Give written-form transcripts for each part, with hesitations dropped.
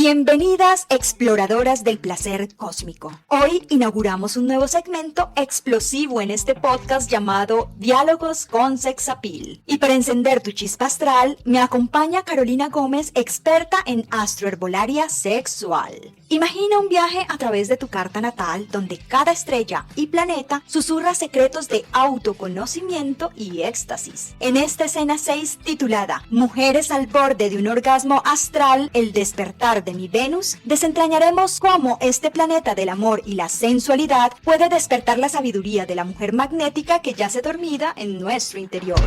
Bienvenidas exploradoras del placer cósmico. Hoy inauguramos un nuevo segmento explosivo en este podcast llamado Diálogos con Sex Appeal. Y para encender tu chispa astral, me acompaña Carolina Gómez, experta en astroherbolaria sexual. Imagina un viaje a través de tu carta natal donde cada estrella y planeta susurra secretos de autoconocimiento y éxtasis. En esta escena 6 titulada Mujeres al borde de un orgasmo astral, el despertar de mi Venus, desentrañaremos cómo este planeta del amor y la sensualidad puede despertar la sabiduría de la mujer magnética que yace dormida en nuestro interior.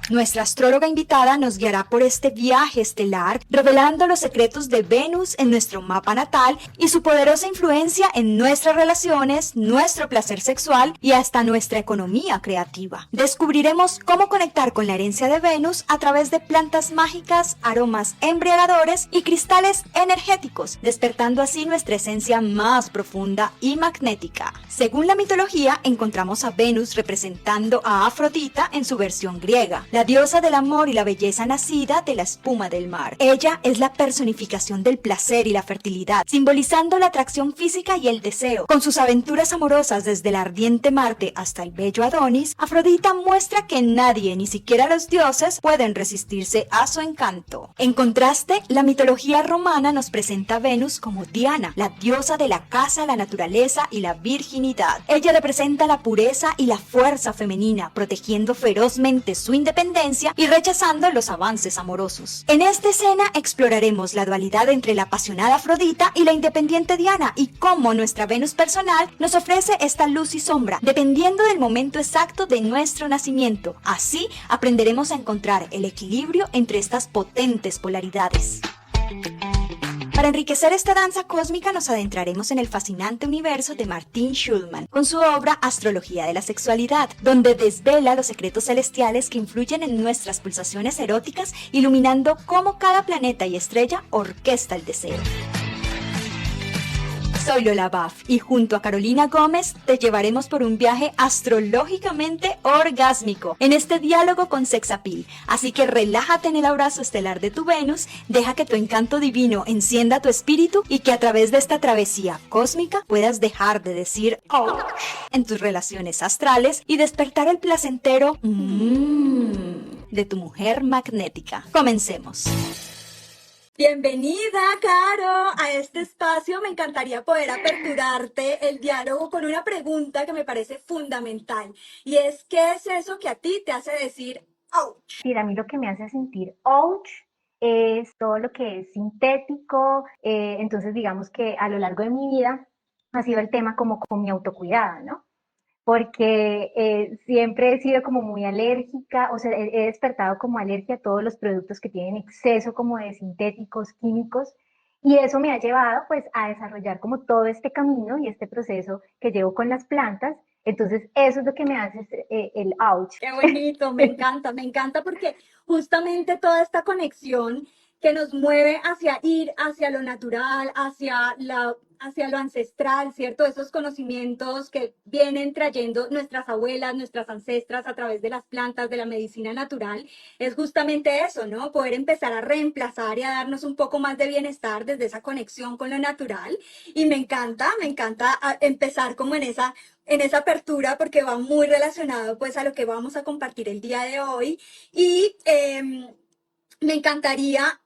Nuestra astróloga invitada nos guiará por este viaje estelar, revelando los secretos de Venus en nuestro mapa natal y su poderosa influencia en nuestras relaciones, nuestro placer sexual y hasta nuestra economía creativa. Descubriremos cómo conectar con la herencia de Venus a través de plantas mágicas, aromas embriagadores y cristales energéticos, despertando así nuestra esencia más profunda y magnética. Según la mitología, encontramos a Venus representando a Afrodita en su versión griega, la diosa del amor y la belleza nacida de la espuma del mar. Ella es la personificación del placer y la fertilidad, simbolizando la atracción física y el deseo. Con sus aventuras amorosas desde el ardiente Marte hasta el bello Adonis, Afrodita muestra que nadie, ni siquiera los dioses, pueden resistirse a su encanto. En contraste, la mitología romana nos presenta a Venus como Diana, la diosa de la caza, la naturaleza y la virginidad. Ella representa la pureza y la fuerza femenina, protegiendo ferozmente su independencia y rechazando los avances amorosos. En esta escena exploraremos la dualidad entre la apasionada Afrodita y la independiente Diana y cómo nuestra Venus personal nos ofrece esta luz y sombra, dependiendo del momento exacto de nuestro nacimiento. Así aprenderemos a encontrar el equilibrio entre estas potentes polaridades. Para enriquecer esta danza cósmica nos adentraremos en el fascinante universo de Martin Schulman, con su obra Astrología de la Sexualidad, donde desvela los secretos celestiales que influyen en nuestras pulsaciones eróticas, iluminando cómo cada planeta y estrella orquesta el deseo. Soy Lola Buff y junto a Carolina Gómez te llevaremos por un viaje astrológicamente orgásmico en este diálogo con Sex Appeal. Así que relájate en el abrazo estelar de tu Venus, deja que tu encanto divino encienda tu espíritu y que a través de esta travesía cósmica puedas dejar de decir "ouch" en tus relaciones astrales y despertar el placentero de tu mujer magnética. Comencemos. Bienvenida, Caro, a este espacio. Me encantaría poder aperturarte el diálogo con una pregunta que me parece fundamental. Y es, ¿qué es eso que a ti te hace decir ouch? Sí, a mí lo que me hace sentir ouch es todo lo que es sintético. Entonces, digamos que a lo largo de mi vida ha sido el tema como con mi autocuidado, ¿no? Porque siempre he sido como muy alérgica, o sea, he despertado como alergia a todos los productos que tienen exceso como de sintéticos, químicos, y eso me ha llevado pues a desarrollar como todo este camino y este proceso que llevo con las plantas. Entonces eso es lo que me hace el ouch. Qué bonito, me encanta porque justamente toda esta conexión que nos mueve hacia ir hacia lo natural, hacia lo ancestral, ¿cierto? Esos conocimientos que vienen trayendo nuestras abuelas, nuestras ancestras a través de las plantas, de la medicina natural, es justamente eso, ¿no? Poder empezar a reemplazar y a darnos un poco más de bienestar desde esa conexión con lo natural. Y me encanta empezar como en esa apertura porque va muy relacionado pues a lo que vamos a compartir el día de hoy y me encantaría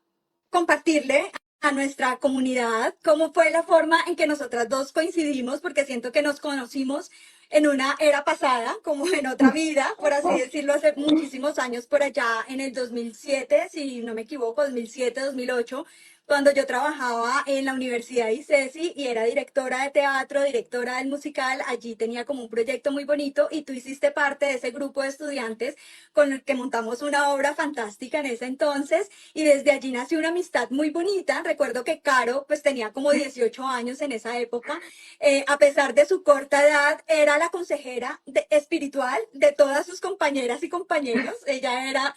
compartirle a nuestra comunidad cómo fue la forma en que nosotras dos coincidimos, porque siento que nos conocimos en una era pasada, como en otra vida, por así decirlo, hace muchísimos años, por allá en el 2007, si no me equivoco, 2007, 2008, cuando yo trabajaba en la Universidad ICESI y era directora de teatro, directora del musical. Allí tenía como un proyecto muy bonito y tú hiciste parte de ese grupo de estudiantes con el que montamos una obra fantástica en ese entonces y desde allí nació una amistad muy bonita. Recuerdo que Caro pues tenía como 18 años en esa época. A pesar de su corta edad, era la consejera espiritual de todas sus compañeras y compañeros. Ella era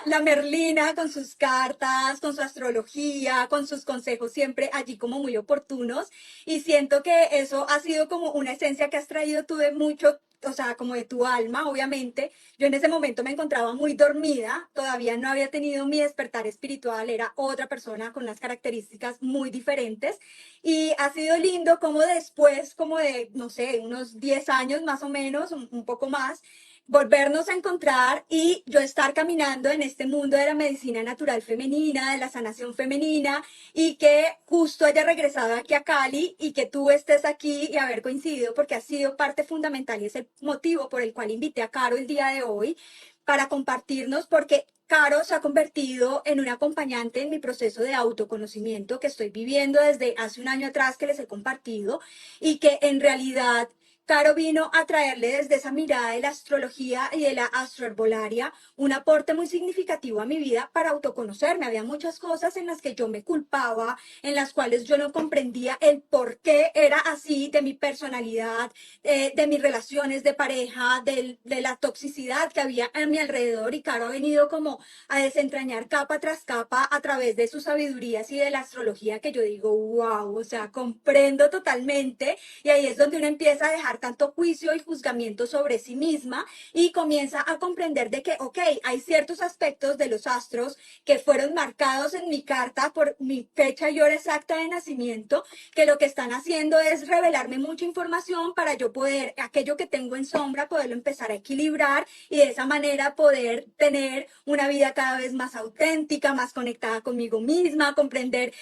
la Merlina con sus cartas, con su astrología, con sus consejos siempre allí como muy oportunos. Y siento que eso ha sido como una esencia que has traído tú de mucho o sea, como de tu alma, obviamente. Yo en ese momento me encontraba muy dormida, todavía no había tenido mi despertar espiritual, era otra persona con unas características muy diferentes. Y ha sido lindo como después, como de, no sé, unos 10 años más o menos, un poco más, volvernos a encontrar y yo estar caminando en este mundo de la medicina natural femenina, de la sanación femenina, y que justo haya regresado aquí a Cali y que tú estés aquí y haber coincidido porque ha sido parte fundamental y es el motivo por el cual invité a Caro el día de hoy para compartirnos porque Caro se ha convertido en una acompañante en mi proceso de autoconocimiento que estoy viviendo desde hace un año atrás que les he compartido y que en realidad Caro vino a traerle desde esa mirada de la astrología y de la astroherbolaria un aporte muy significativo a mi vida para autoconocerme. Había muchas cosas en las que yo me culpaba, en las cuales yo no comprendía el por qué era así de mi personalidad, de mis relaciones de pareja, de la toxicidad que había a mi alrededor. Y Caro ha venido como a desentrañar capa tras capa a través de sus sabidurías y de la astrología que yo digo, wow, o sea, comprendo totalmente. Y ahí es donde uno empieza a dejar tanto juicio y juzgamiento sobre sí misma y comienza a comprender de que, ok, hay ciertos aspectos de los astros que fueron marcados en mi carta por mi fecha y hora exacta de nacimiento, que lo que están haciendo es revelarme mucha información para yo poder, aquello que tengo en sombra, poderlo empezar a equilibrar y de esa manera poder tener una vida cada vez más auténtica, más conectada conmigo misma, comprender,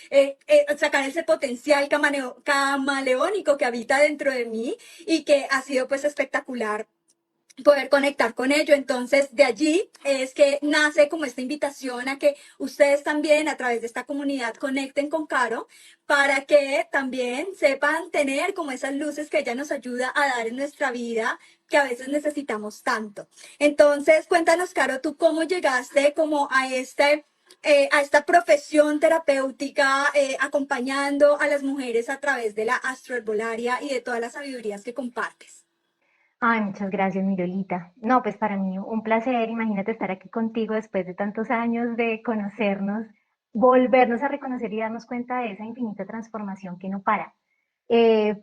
sacar ese potencial camaleónico que habita dentro de mí y que ha sido pues espectacular poder conectar con ello. Entonces, de allí es que nace como esta invitación a que ustedes también a través de esta comunidad conecten con Caro para que también sepan tener como esas luces que ella nos ayuda a dar en nuestra vida que a veces necesitamos tanto. Entonces, cuéntanos, Caro, tú cómo llegaste como a esta profesión terapéutica, acompañando a las mujeres a través de la astroherbolaria y de todas las sabidurías que compartes. Ay, muchas gracias, Mirolita. No, pues para mí un placer, imagínate estar aquí contigo después de tantos años de conocernos, volvernos a reconocer y darnos cuenta de esa infinita transformación que no para. Eh,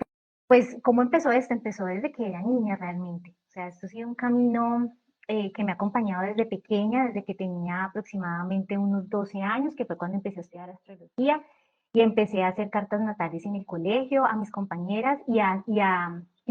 pues, ¿cómo empezó esto? Empezó desde que era niña realmente. O sea, esto ha sido un camino que me ha acompañado desde pequeña, desde que tenía aproximadamente unos 12 años, que fue cuando empecé a estudiar astrología y empecé a hacer cartas natales en el colegio a mis compañeras y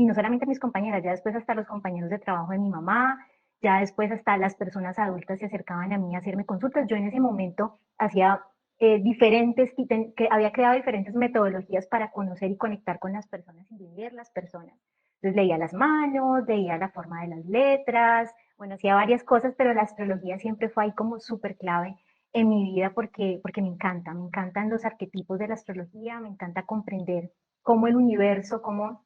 no solamente a mis compañeras, ya después hasta los compañeros de trabajo de mi mamá, ya después hasta las personas adultas se acercaban a mí a hacerme consultas. Yo en ese momento hacía que había creado diferentes metodologías para conocer y conectar con las personas y leer las personas. Entonces leía las manos, leía la forma de las letras, bueno, hacía varias cosas, pero la astrología siempre fue ahí como súper clave en mi vida porque me encantan los arquetipos de la astrología, me encanta comprender cómo el universo, cómo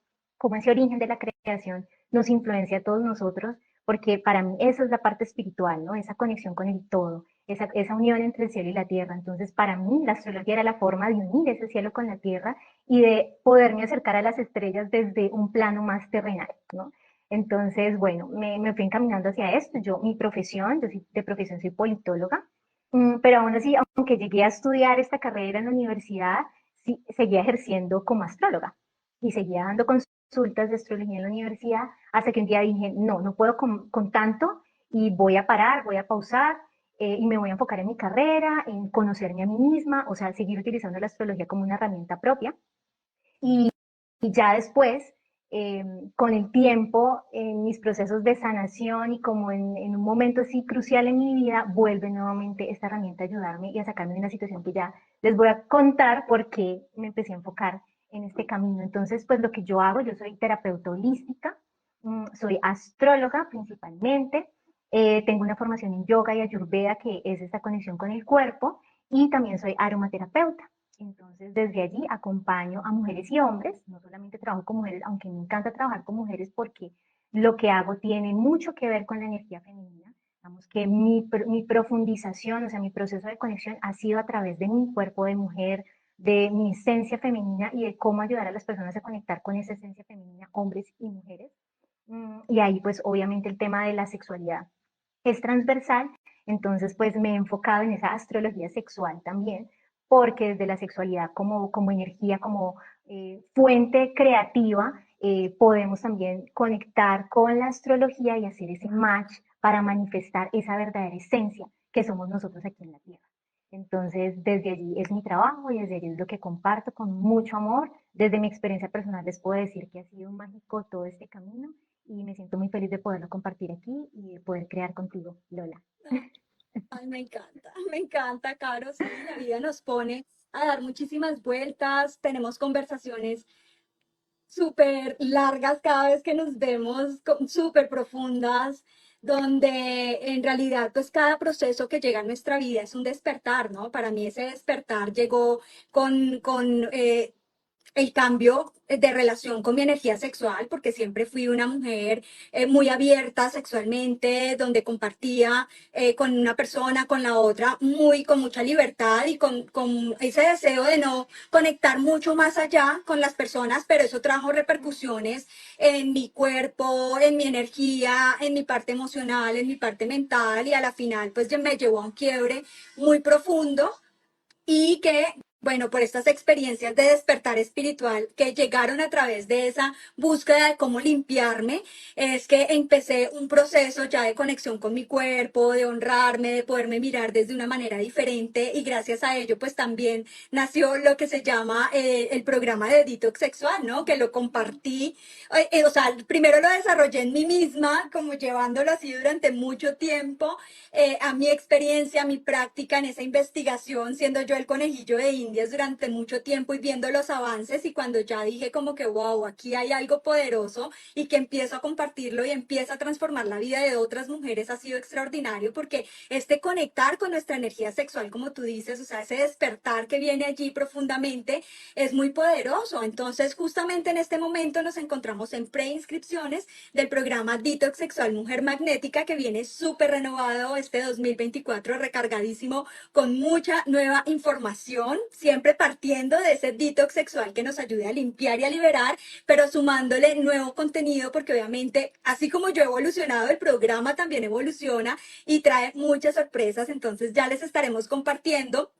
ese origen de la creación nos influencia a todos nosotros, porque para mí esa es la parte espiritual, ¿no? Esa conexión con el todo, esa unión entre el cielo y la tierra. Entonces, para mí, la astrología era la forma de unir ese cielo con la tierra y de poderme acercar a las estrellas desde un plano más terrenal, ¿no? Entonces, bueno, me fui encaminando hacia esto. Mi profesión, de profesión soy politóloga, pero aún así, aunque llegué a estudiar esta carrera en la universidad, sí, seguía ejerciendo como astróloga y seguía dando consultas de astrología en la universidad hasta que un día dije, no, no puedo con tanto y voy a parar, voy a pausar y me voy a enfocar en mi carrera, en conocerme a mí misma, o sea, seguir utilizando la astrología como una herramienta propia. Y, y ya después, eh, con el tiempo, en mis procesos de sanación y como en un momento así crucial en mi vida, vuelve nuevamente esta herramienta a ayudarme y a sacarme de una situación que ya les voy a contar porque me empecé a enfocar en este camino. Entonces, pues lo que yo hago, yo soy terapeuta holística, soy astróloga principalmente, tengo una formación en yoga y ayurveda, que es esta conexión con el cuerpo, y también soy aromaterapeuta. Entonces, desde allí acompaño a mujeres y hombres, no solamente trabajo con mujeres, aunque me encanta trabajar con mujeres porque lo que hago tiene mucho que ver con la energía femenina. Digamos que mi profundización, o sea, mi proceso de conexión ha sido a través de mi cuerpo de mujer, de mi esencia femenina y de cómo ayudar a las personas a conectar con esa esencia femenina, hombres y mujeres. Y ahí, pues, obviamente el tema de la sexualidad es transversal, entonces pues me he enfocado en esa astrología sexual también, porque desde la sexualidad como energía, como fuente creativa, podemos también conectar con la astrología y hacer ese match para manifestar esa verdadera esencia que somos nosotros aquí en la Tierra. Entonces, desde allí es mi trabajo y desde allí es lo que comparto con mucho amor. Desde mi experiencia personal les puedo decir que ha sido mágico todo este camino y me siento muy feliz de poderlo compartir aquí y de poder crear contigo, Lola. Ay, me encanta, Caro, sí, la vida nos pone a dar muchísimas vueltas, tenemos conversaciones súper largas cada vez que nos vemos, súper profundas, donde en realidad pues cada proceso que llega a nuestra vida es un despertar, ¿no? Para mí ese despertar llegó con el cambio de relación con mi energía sexual, porque siempre fui una mujer muy abierta sexualmente, donde compartía con una persona, con la otra, muy con mucha libertad y con ese deseo de no conectar mucho más allá con las personas, pero eso trajo repercusiones en mi cuerpo, en mi energía, en mi parte emocional, en mi parte mental y a la final pues ya me llevó a un quiebre muy profundo y que, bueno, por estas experiencias de despertar espiritual que llegaron a través de esa búsqueda de cómo limpiarme, es que empecé un proceso ya de conexión con mi cuerpo, de honrarme, de poderme mirar desde una manera diferente y gracias a ello pues también nació lo que se llama el programa de detox sexual, ¿no? Que lo compartí, o sea, primero lo desarrollé en mí misma, como llevándolo así durante mucho tiempo a mi experiencia, a mi práctica en esa investigación, siendo yo el conejillo de Indias durante mucho tiempo y viendo los avances y cuando ya dije como que, wow, aquí hay algo poderoso y que empiezo a compartirlo y empieza a transformar la vida de otras mujeres, ha sido extraordinario porque este conectar con nuestra energía sexual, como tú dices, o sea, ese despertar que viene allí profundamente es muy poderoso. Entonces, justamente en este momento nos encontramos en preinscripciones del programa Detox Sexual Mujer Magnética que viene súper renovado este 2024, recargadísimo con mucha nueva información, siempre partiendo de ese detox sexual que nos ayude a limpiar y a liberar, pero sumándole nuevo contenido porque obviamente así como yo he evolucionado, el programa también evoluciona y trae muchas sorpresas, entonces ya les estaremos compartiendo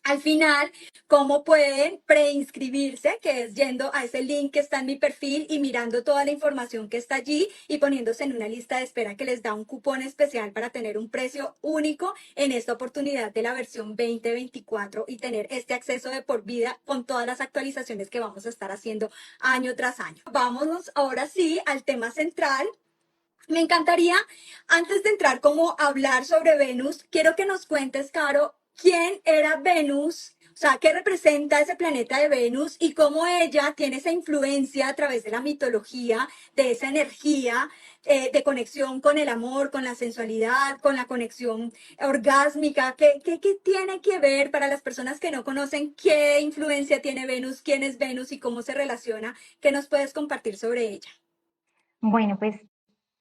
al final, cómo pueden preinscribirse, que es yendo a ese link que está en mi perfil y mirando toda la información que está allí y poniéndose en una lista de espera que les da un cupón especial para tener un precio único en esta oportunidad de la versión 2024 y tener este acceso de por vida con todas las actualizaciones que vamos a estar haciendo año tras año. Vamos ahora sí al tema central. Me encantaría, antes de entrar como a hablar sobre Venus, quiero que nos cuentes, Caro, quién era Venus, o sea, qué representa ese planeta de Venus y cómo ella tiene esa influencia a través de la mitología, de esa energía de conexión con el amor, con la sensualidad, con la conexión orgásmica. ¿Qué tiene que ver para las personas que no conocen qué influencia tiene Venus, quién es Venus y cómo se relaciona? ¿Qué nos puedes compartir sobre ella? Bueno, pues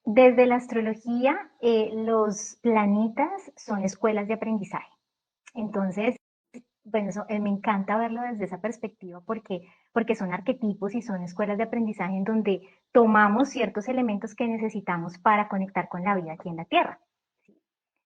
desde la astrología, los planetas son escuelas de aprendizaje. Entonces, bueno, me encanta verlo desde esa perspectiva porque son arquetipos y son escuelas de aprendizaje en donde tomamos ciertos elementos que necesitamos para conectar con la vida aquí en la Tierra.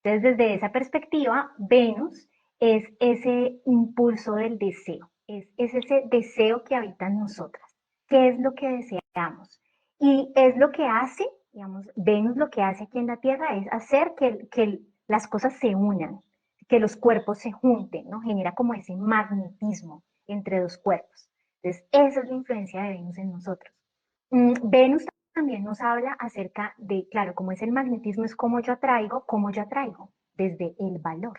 Entonces, desde esa perspectiva, Venus es ese impulso del deseo, es ese deseo que habita en nosotras. ¿Qué es lo que deseamos? Y es lo que hace, digamos, Venus lo que hace aquí en la Tierra es hacer que las cosas se unan, que los cuerpos se junten, ¿no? Genera como ese magnetismo entre dos cuerpos. Entonces, esa es la influencia de Venus en nosotros. Venus también nos habla acerca de, claro, como es el magnetismo, es cómo yo atraigo, desde el valor,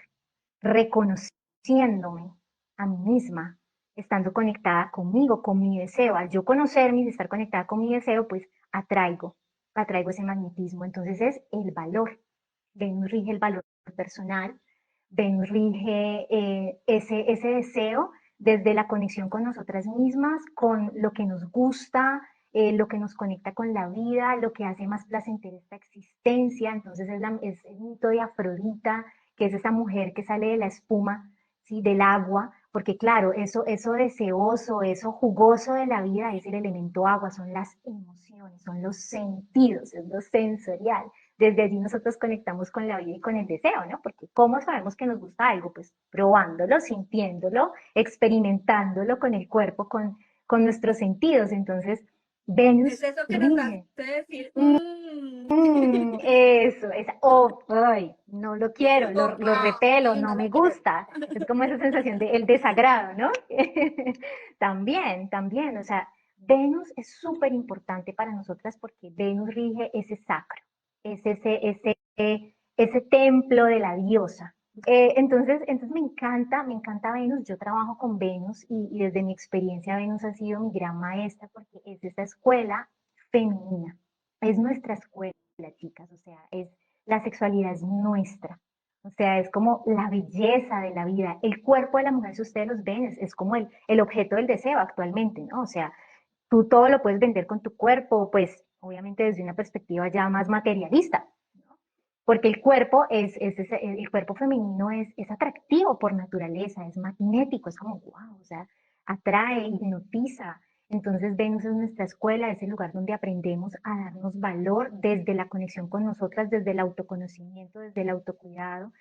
reconociéndome a mí misma, estando conectada conmigo, con mi deseo. Al yo conocerme y estar conectada con mi deseo, pues atraigo ese magnetismo. Entonces es el valor. Venus rige el valor personal, Venus rige ese deseo desde la conexión con nosotras mismas, con lo que nos gusta, lo que nos conecta con la vida, lo que hace más placentera esta existencia. Entonces es el mito de Afrodita, que es esa mujer que sale de la espuma, ¿sí? Del agua, porque claro, eso deseoso, eso jugoso de la vida es el elemento agua, son las emociones, son los sentidos, es lo sensorial. Desde allí nosotros conectamos con la vida y con el deseo, ¿no? Porque ¿cómo sabemos que nos gusta algo? Pues probándolo, sintiéndolo, experimentándolo con el cuerpo, con nuestros sentidos. Entonces, Venus Es eso que nos hace rige. decir, Eso, ay, no lo quiero, lo opa, repelo, y no no me lo quiero. gusta. Es como esa sensación de el desagrado, ¿no? También, o sea, Venus es súper importante para nosotras porque Venus rige ese sacro, es ese templo de la diosa. Entonces me encanta Venus, yo trabajo con Venus y desde mi experiencia Venus ha sido mi gran maestra porque es esa escuela femenina, es nuestra escuela, chicas, o sea, la sexualidad es nuestra, o sea, es como la belleza de la vida. El cuerpo de la mujer, si ustedes los ven, es como el objeto del deseo actualmente, ¿no? O sea, tú todo lo puedes vender con tu cuerpo, pues obviamente desde una perspectiva ya más materialista, ¿no? Porque el cuerpo femenino es atractivo por naturaleza, es magnético, es como, wow, o sea, atrae, hipnotiza. Entonces Venus es nuestra escuela, es el lugar donde aprendemos a darnos valor desde la conexión con nosotras, desde el autoconocimiento, desde el autocuidado,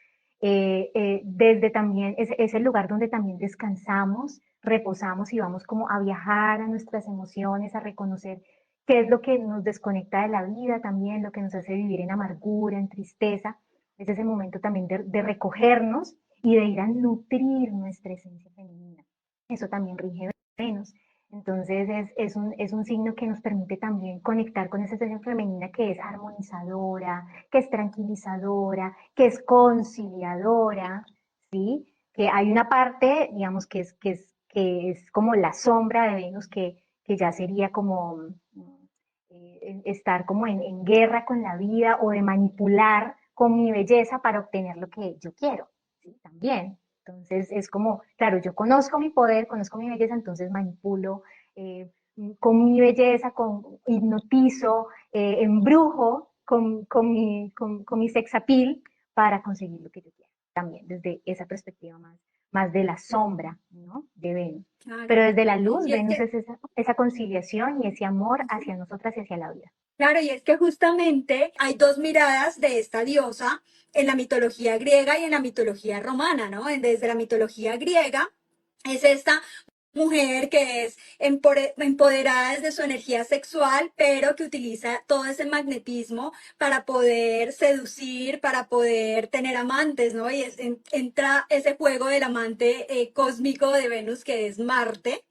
desde también, es el lugar donde también descansamos, reposamos y vamos como a viajar a nuestras emociones, a reconocer qué es lo que nos desconecta de la vida también, lo que nos hace vivir en amargura, en tristeza. Es ese momento también de recogernos y de ir a nutrir nuestra esencia femenina. Eso también rige Venus. Entonces es un signo que nos permite también conectar con esa esencia femenina que es armonizadora, que es tranquilizadora, que es conciliadora, ¿sí? Que hay una parte, digamos, que es como la sombra de Venus, que ya sería como estar como en guerra con la vida o de manipular con mi belleza para obtener lo que yo quiero, ¿sí? También. Entonces es como, claro, yo conozco mi poder, conozco mi belleza, entonces manipulo eh, con mi belleza, hipnotizo, embrujo con mi sex appeal para conseguir lo que yo quiero. También desde esa perspectiva más de la sombra, ¿no? De Venus. Claro. Pero desde la luz, Y es Venus que, es esa conciliación y ese amor hacia nosotras y hacia la vida. claro, y es que justamente hay dos miradas de esta diosa en la mitología griega y en la mitología romana, ¿no? Desde la mitología griega es esta mujer que es empoderada desde su energía sexual, pero que utiliza todo ese magnetismo para poder seducir, para poder tener amantes, ¿no? Y entra ese juego del amante cósmico de Venus, que es Marte,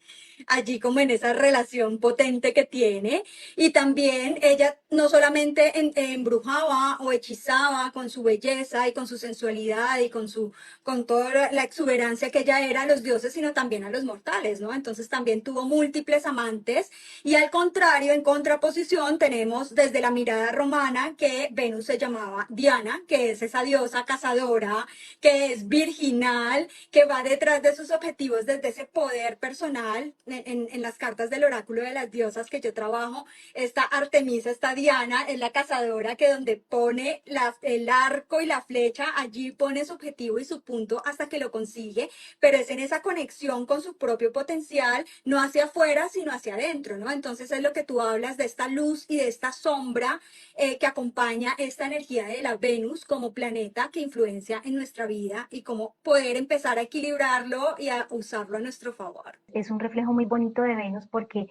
allí como en esa relación potente que tiene. Y también ella no solamente embrujaba o hechizaba con su belleza y con su sensualidad y con toda la exuberancia que ella era a los dioses, sino también a los mortales, ¿no? Entonces también tuvo múltiples amantes. Y al contrario, en contraposición, tenemos desde la mirada romana que Venus se llamaba Diana, que es esa diosa cazadora, que es virginal, que va detrás de sus objetivos desde ese poder personal. En las cartas del oráculo de las diosas que yo trabajo, esta Artemisa, esta Diana, es la cazadora que donde pone el arco y la flecha, allí pone su objetivo y su punto hasta que lo consigue, pero es en esa conexión con su propio potencial, no hacia afuera, sino hacia adentro, ¿no? Entonces es lo que tú hablas de esta luz y de esta sombra que acompaña esta energía de la Venus como planeta que influencia en nuestra vida y cómo poder empezar a equilibrarlo y a usarlo a nuestro favor. Es un reflejo muy bonito de Venus porque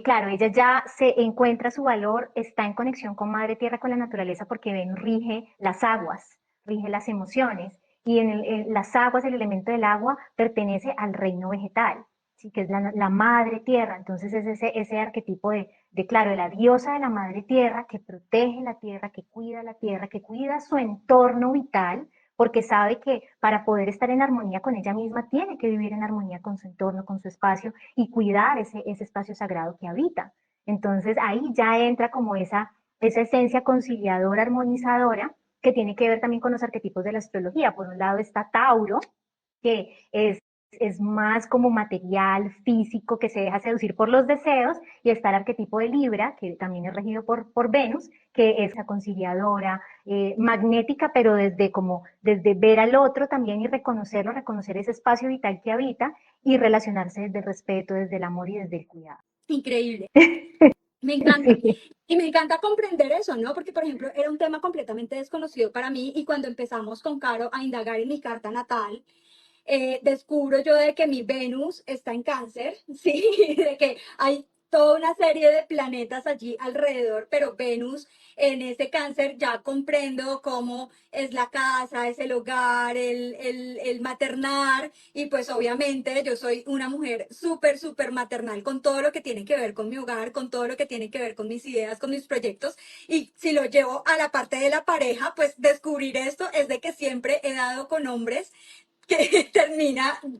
claro, ella ya se encuentra su valor, está en conexión con Madre Tierra, con la naturaleza, porque Venus rige las aguas, rige las emociones, y en las aguas, el elemento del agua, pertenece al reino vegetal, ¿sí? Que es la Madre Tierra. Entonces es ese arquetipo claro, de la diosa de la Madre Tierra que protege la tierra, que cuida su entorno vital, porque sabe que para poder estar en armonía con ella misma tiene que vivir en armonía con su entorno, con su espacio y cuidar ese espacio sagrado que habita. Entonces ahí ya entra como esa esencia conciliadora, armonizadora, que tiene que ver también con los arquetipos de la astrología. Por un lado está Tauro, que es más como material, físico, que se deja seducir por los deseos, y está el arquetipo de Libra, que también es regido por Venus, que es la conciliadora, magnética, pero desde ver al otro también y reconocerlo, reconocer ese espacio vital que habita y relacionarse desde el respeto, desde el amor y desde el cuidado. Increíble. Me encanta. Sí. Y me encanta comprender eso, ¿no? Porque, por ejemplo, era un tema completamente desconocido para mí y cuando empezamos con Caro a indagar en mi carta natal, descubro yo de que mi Venus está en cáncer, sí, de que hay toda una serie de planetas allí alrededor, pero Venus en ese cáncer ya comprendo cómo es la casa, es el hogar, el maternar, y pues obviamente yo soy una mujer súper, súper maternal con todo lo que tiene que ver con mi hogar, con todo lo que tiene que ver con mis ideas, con mis proyectos, y si lo llevo a la parte de la pareja, pues descubrir esto es de que siempre he dado con hombres que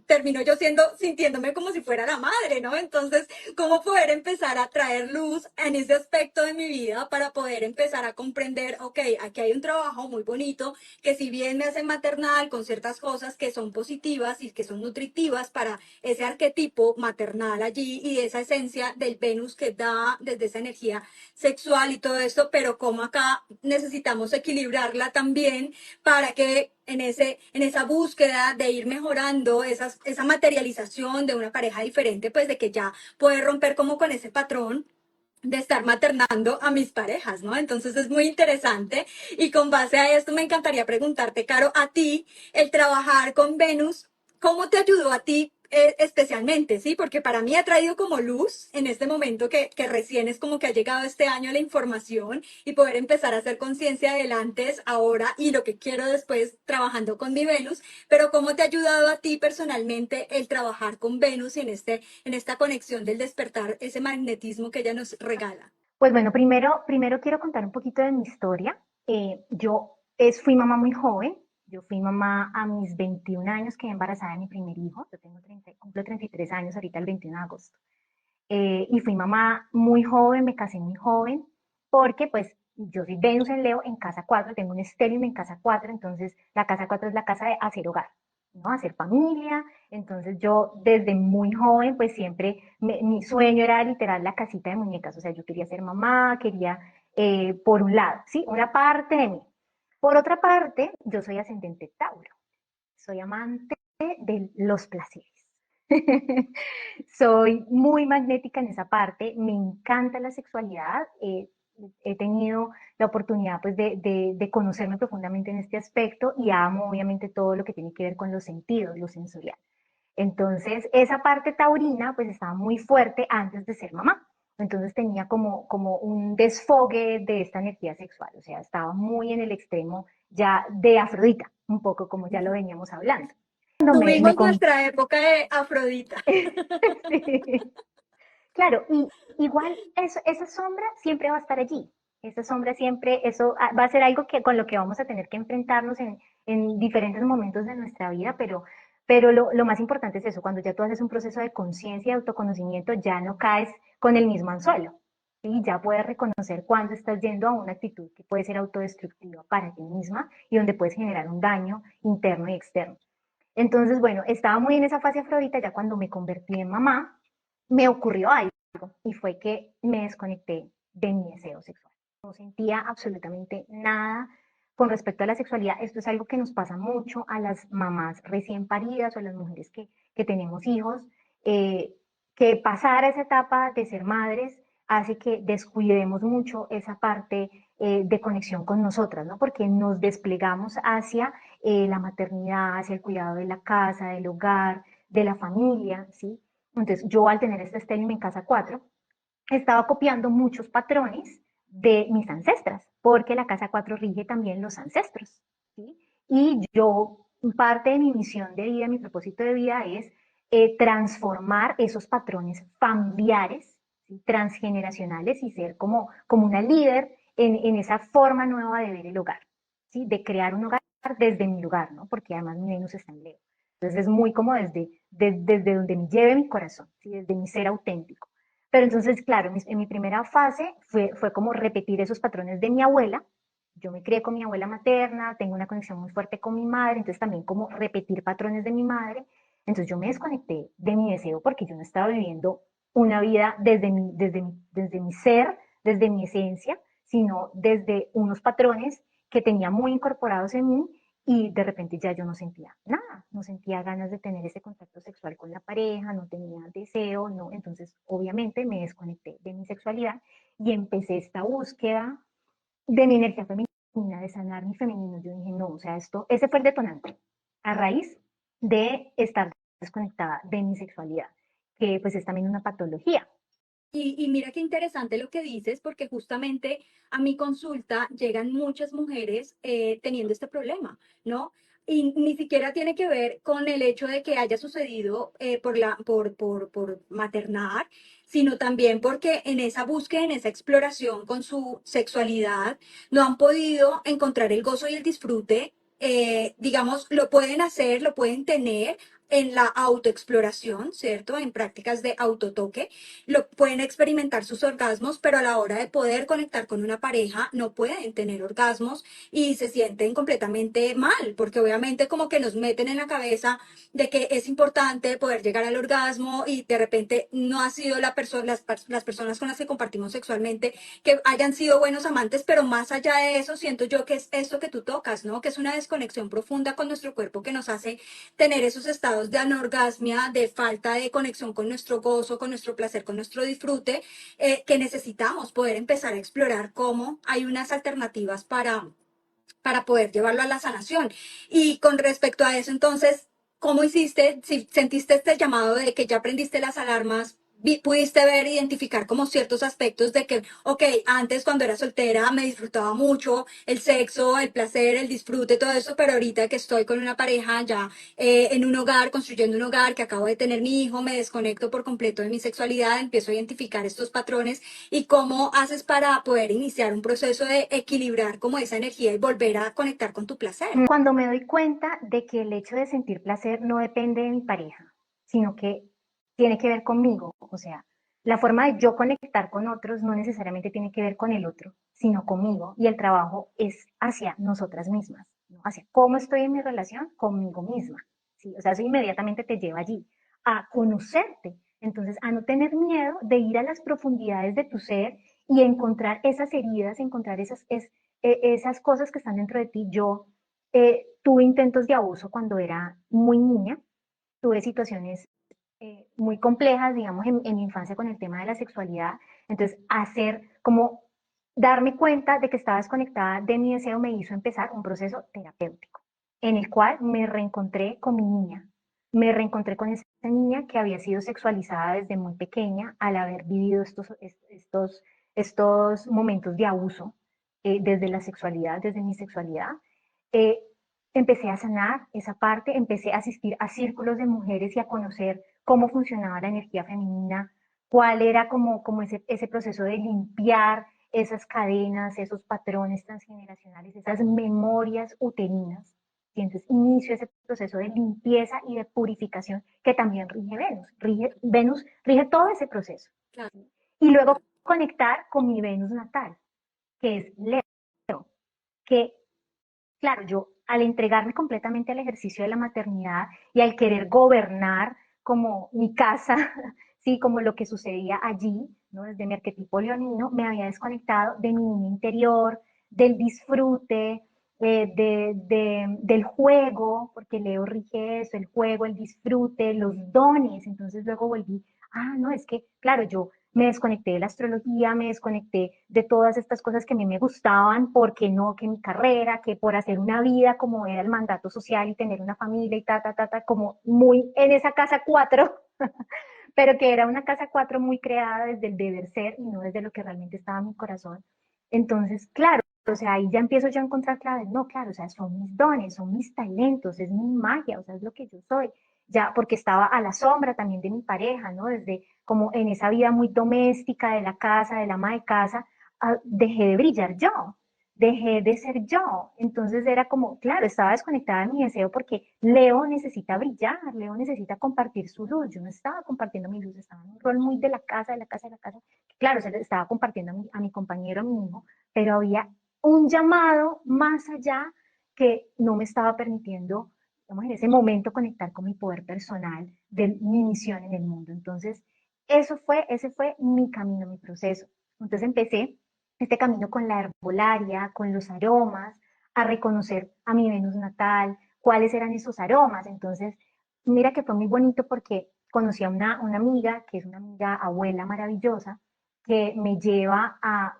termino yo sintiéndome como si fuera la madre, ¿no? Entonces, ¿cómo poder empezar a traer luz en ese aspecto de mi vida para poder empezar a comprender, ok, aquí hay un trabajo muy bonito, que si bien me hace maternal con ciertas cosas que son positivas y que son nutritivas para ese arquetipo maternal allí y esa esencia del Venus que da desde esa energía sexual y todo esto, pero como acá necesitamos equilibrarla también para que en esa búsqueda de ir mejorando esa materialización de una pareja diferente, pues de que ya puede romper como con ese patrón de estar maternando a mis parejas, ¿no? Entonces es muy interesante y con base a esto me encantaría preguntarte, Caro, a ti, el trabajar con Venus, ¿cómo te ayudó a ti especialmente, sí? Porque para mí ha traído como luz en este momento que recién es como que ha llegado este año la información y poder empezar a hacer conciencia del antes, ahora y lo que quiero después trabajando con mi Venus, pero ¿cómo te ha ayudado a ti personalmente el trabajar con Venus y en esta conexión del despertar, ese magnetismo que ella nos regala? Pues bueno, primero quiero contar un poquito de mi historia. Fui mamá muy joven. Yo fui mamá a mis 21 años, quedé embarazada de mi primer hijo. Yo tengo 30, cumplo 33 años ahorita el 21 de agosto. Y fui mamá muy joven, me casé muy joven, porque pues yo soy Venus en Leo en casa 4, tengo un estelium en casa 4, entonces la casa 4 es la casa de hacer hogar, ¿no? Hacer familia. Entonces yo desde muy joven pues siempre mi sueño era literal la casita de muñecas, o sea, yo quería ser mamá, quería, por un lado, ¿sí? Una parte de mí. Por otra parte, yo soy ascendente Tauro, soy amante de los placeres. Soy muy magnética en esa parte, me encanta la sexualidad, he tenido la oportunidad pues de conocerme profundamente en este aspecto y amo obviamente todo lo que tiene que ver con los sentidos, lo sensorial. Entonces, esa parte taurina pues estaba muy fuerte antes de ser mamá. Entonces tenía como un desfogue de esta energía sexual, o sea, estaba muy en el extremo ya de Afrodita, un poco como ya lo veníamos hablando. Cuando Tuvimos nuestra época de Afrodita. sí. Claro, y igual esa sombra siempre va a estar allí. Esa sombra siempre, eso va a ser algo con lo que vamos a tener que enfrentarnos en diferentes momentos de nuestra vida, pero lo más importante es eso, cuando ya tú haces un proceso de conciencia y autoconocimiento, ya no caes con el mismo anzuelo. Y ya puedes reconocer cuándo estás yendo a una actitud que puede ser autodestructiva para ti misma y donde puedes generar un daño interno y externo. Entonces, bueno, estaba muy en esa fase afrodita, ya cuando me convertí en mamá, me ocurrió algo y fue que me desconecté de mi deseo sexual. No sentía absolutamente nada con respecto a la sexualidad. Esto es algo que nos pasa mucho a las mamás recién paridas o a las mujeres que tenemos hijos, eh, que pasar esa etapa de ser madres hace que descuidemos mucho esa parte de conexión con nosotras, ¿no? Porque nos desplegamos hacia la maternidad, hacia el cuidado de la casa, del hogar, de la familia, ¿sí? Entonces, yo al tener este estéreo en casa 4, estaba copiando muchos patrones de mis ancestras, porque la casa 4 rige también los ancestros, ¿sí? Y yo, parte de mi misión de vida, mi propósito de vida es transformar esos patrones familiares, ¿sí? Transgeneracionales y ser como una líder en esa forma nueva de ver el hogar, ¿sí? De crear un hogar desde mi lugar, ¿no? Porque además mi Venus está en Leo. Entonces es muy como desde donde me lleve mi corazón, ¿sí? Desde mi ser auténtico. Pero entonces, claro, en mi primera fase fue como repetir esos patrones de mi abuela. Yo me crié con mi abuela materna, tengo una conexión muy fuerte con mi madre, entonces también como repetir patrones de mi madre. Entonces yo me desconecté de mi deseo porque yo no estaba viviendo una vida desde mi ser, desde mi esencia, sino desde unos patrones que tenía muy incorporados en mí y de repente ya yo no sentía nada, no sentía ganas de tener ese contacto sexual con la pareja, no tenía deseo, no, entonces obviamente me desconecté de mi sexualidad y empecé esta búsqueda de mi energía femenina, de sanar mi femenino. Yo dije, no, o sea, ese fue el detonante, a raíz de estar desconectada de mi sexualidad, que pues es también una patología, Y mira qué interesante lo que dices, porque justamente a mi consulta llegan muchas mujeres teniendo este problema, ¿no? Y ni siquiera tiene que ver con el hecho de que haya sucedido por maternar, sino también porque en esa búsqueda, en esa exploración con su sexualidad, no han podido encontrar el gozo y el disfrute. Digamos, lo pueden hacer, lo pueden tener en la autoexploración, ¿cierto? En prácticas de autotoque lo pueden experimentar sus orgasmos, pero a la hora de poder conectar con una pareja no pueden tener orgasmos y se sienten completamente mal, porque obviamente como que nos meten en la cabeza de que es importante poder llegar al orgasmo y de repente no ha sido la persona, las personas con las que compartimos sexualmente que hayan sido buenos amantes, pero más allá de eso siento yo que es esto que tú tocas, ¿no? Que es una desconexión profunda con nuestro cuerpo que nos hace tener esos estados de anorgasmia, de falta de conexión con nuestro gozo, con nuestro placer, con nuestro disfrute, que necesitamos poder empezar a explorar cómo hay unas alternativas para poder llevarlo a la sanación. Y con respecto a eso, entonces, ¿cómo hiciste? Si sentiste este llamado de que ya aprendiste las alarmas, pudiste ver, identificar como ciertos aspectos de que, ok, antes cuando era soltera me disfrutaba mucho el sexo, el placer, el disfrute, todo eso, pero ahorita que estoy con una pareja ya en un hogar, construyendo un hogar, que acabo de tener mi hijo, me desconecto por completo de mi sexualidad, empiezo a identificar estos patrones y cómo haces para poder iniciar un proceso de equilibrar como esa energía y volver a conectar con tu placer. Cuando me doy cuenta de que el hecho de sentir placer no depende de mi pareja, sino que tiene que ver conmigo, o sea, la forma de yo conectar con otros no necesariamente tiene que ver con el otro, sino conmigo, y el trabajo es hacia nosotras mismas, ¿no? Hacia cómo estoy en mi relación conmigo misma, ¿sí? O sea, eso inmediatamente te lleva allí, a conocerte, entonces a no tener miedo de ir a las profundidades de tu ser y encontrar esas heridas, encontrar esas cosas que están dentro de ti. Yo tuve intentos de abuso cuando era muy niña, tuve situaciones muy complejas, digamos, en mi infancia con el tema de la sexualidad. Entonces, hacer como darme cuenta de que estaba desconectada de mi deseo me hizo empezar un proceso terapéutico en el cual me reencontré con mi niña. Me reencontré con esa niña que había sido sexualizada desde muy pequeña al haber vivido estos momentos de abuso desde la sexualidad, desde mi sexualidad. Eh, Empecé a sanar esa parte, empecé a asistir a círculos de mujeres y a conocer cómo funcionaba la energía femenina, cuál era como ese proceso de limpiar esas cadenas, esos patrones transgeneracionales, esas memorias uterinas. Y entonces inicio ese proceso de limpieza y de purificación que también rige Venus. Venus rige todo ese proceso. Claro, Y luego claro. conectar con mi Venus natal, que es Leo, que claro, yo al entregarme completamente al ejercicio de la maternidad y al querer gobernar como mi casa, sí, como lo que sucedía allí, ¿no? Desde mi arquetipo leonino, me había desconectado de mi niño interior, del disfrute, del juego, porque Leo rige eso, el juego, el disfrute, los dones. Entonces luego volví, no, es que, claro, yo me desconecté de la astrología, me desconecté de todas estas cosas que a mí me gustaban, porque no, que mi carrera, que por hacer una vida como era el mandato social y tener una familia y como muy en esa casa cuatro, pero que era una casa cuatro muy creada desde el deber ser y no desde lo que realmente estaba en mi corazón. Entonces, claro, o sea, ahí ya empiezo yo a encontrar claves. No, claro, o sea, son mis dones, son mis talentos, es mi magia, o sea, es lo que yo soy. Ya, porque estaba a la sombra también de mi pareja, ¿no? Desde como en esa vida muy doméstica de la casa, del ama de casa, dejé de brillar yo, dejé de ser yo. Entonces era como, claro, estaba desconectada de mi deseo porque Leo necesita brillar, Leo necesita compartir su luz. Yo no estaba compartiendo mi luz, estaba en un rol muy de la casa, de la casa, de la casa. Claro, se le estaba compartiendo a mi compañero, a mi hijo, pero había un llamado más allá que no me estaba permitiendo, digamos, en ese momento conectar con mi poder personal de mi misión en el mundo. Entonces, ese fue mi camino, mi proceso. Entonces empecé este camino con la herbolaria, con los aromas, a reconocer a mi Venus natal, cuáles eran esos aromas. Entonces, mira que fue muy bonito porque conocí a una amiga, que es una amiga abuela maravillosa, que me lleva a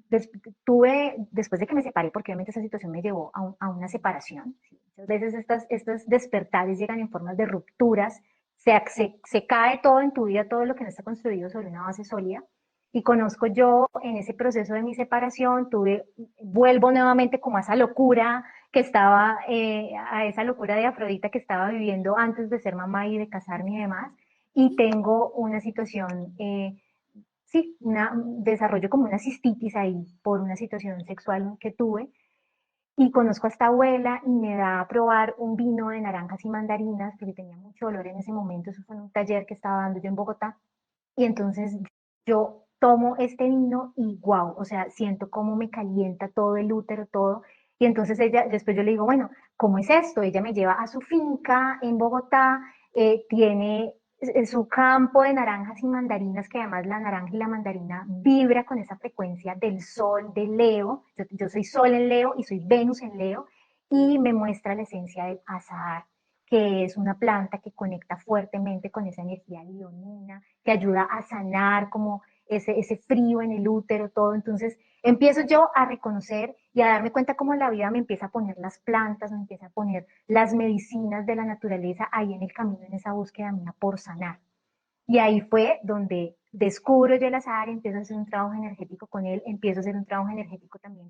después de que me separé, porque obviamente esa situación me llevó a una separación. ¿Sí? Muchas veces estos despertares llegan en formas de rupturas, se cae todo en tu vida, todo lo que no está construido sobre una base sólida. Y conozco yo en ese proceso de mi separación, vuelvo nuevamente como a esa locura que estaba, a esa locura de Afrodita que estaba viviendo antes de ser mamá y de casarme y demás, y tengo una situación, sí, desarrollo como una cistitis ahí por una situación sexual que tuve, y conozco a esta abuela y me da a probar un vino de naranjas y mandarinas, porque tenía mucho dolor en ese momento, eso fue en un taller que estaba dando yo en Bogotá, y entonces yo tomo este vino y wow, o sea, siento cómo me calienta todo el útero, todo. Y entonces ella, después yo le digo, bueno, ¿cómo es esto? Ella me lleva a su finca en Bogotá, tiene su campo de naranjas y mandarinas, que además la naranja y la mandarina vibra con esa frecuencia del sol, de Leo. Yo soy sol en Leo y soy Venus en Leo, y me muestra la esencia del azahar, que es una planta que conecta fuertemente con esa energía leonina, que ayuda a sanar como ese frío en el útero, todo. Entonces empiezo yo a reconocer y a darme cuenta cómo la vida me empieza a poner las plantas, me empieza a poner las medicinas de la naturaleza ahí en el camino, en esa búsqueda mía por sanar. Y ahí fue donde descubro yo el azahar, empiezo a hacer un trabajo energético con él, empiezo a hacer un trabajo energético también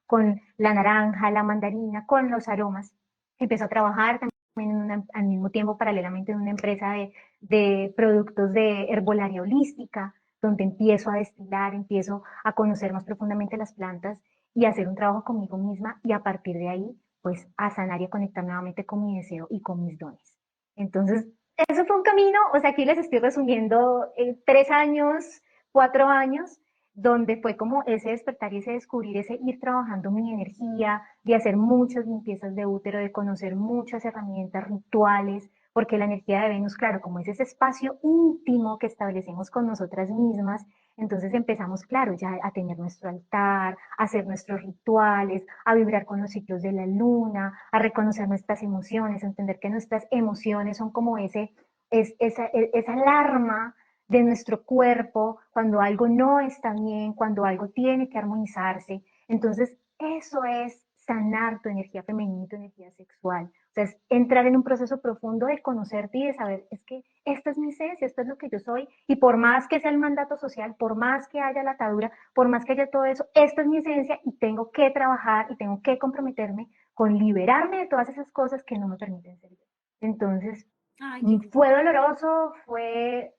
con la naranja, la mandarina, con los aromas. Empiezo a trabajar también al mismo tiempo, paralelamente, en una empresa de productos de herbolaria holística, donde empiezo a destilar, empiezo a conocer más profundamente las plantas y a hacer un trabajo conmigo misma, y a partir de ahí, pues a sanar y a conectar nuevamente con mi deseo y con mis dones. Entonces, eso fue un camino, o sea, aquí les estoy resumiendo 3 años, 4 años, donde fue como ese despertar y ese descubrir, ese ir trabajando mi energía, de hacer muchas limpiezas de útero, de conocer muchas herramientas, rituales, porque la energía de Venus, claro, como es ese espacio íntimo que establecemos con nosotras mismas, entonces empezamos, claro, ya a tener nuestro altar, a hacer nuestros rituales, a vibrar con los ciclos de la luna, a reconocer nuestras emociones, a entender que nuestras emociones son como esa alarma de nuestro cuerpo cuando algo no está bien, cuando algo tiene que armonizarse. Entonces, eso es sanar tu energía femenina y tu energía sexual. O sea, es entrar en un proceso profundo de conocerte y de saber, es que esta es mi esencia, esto es lo que yo soy, y por más que sea el mandato social, por más que haya la atadura, por más que haya todo eso, esta es mi esencia y tengo que trabajar y tengo que comprometerme con liberarme de todas esas cosas que no me permiten ser yo. Entonces, Ay, qué lindo. fue doloroso, fue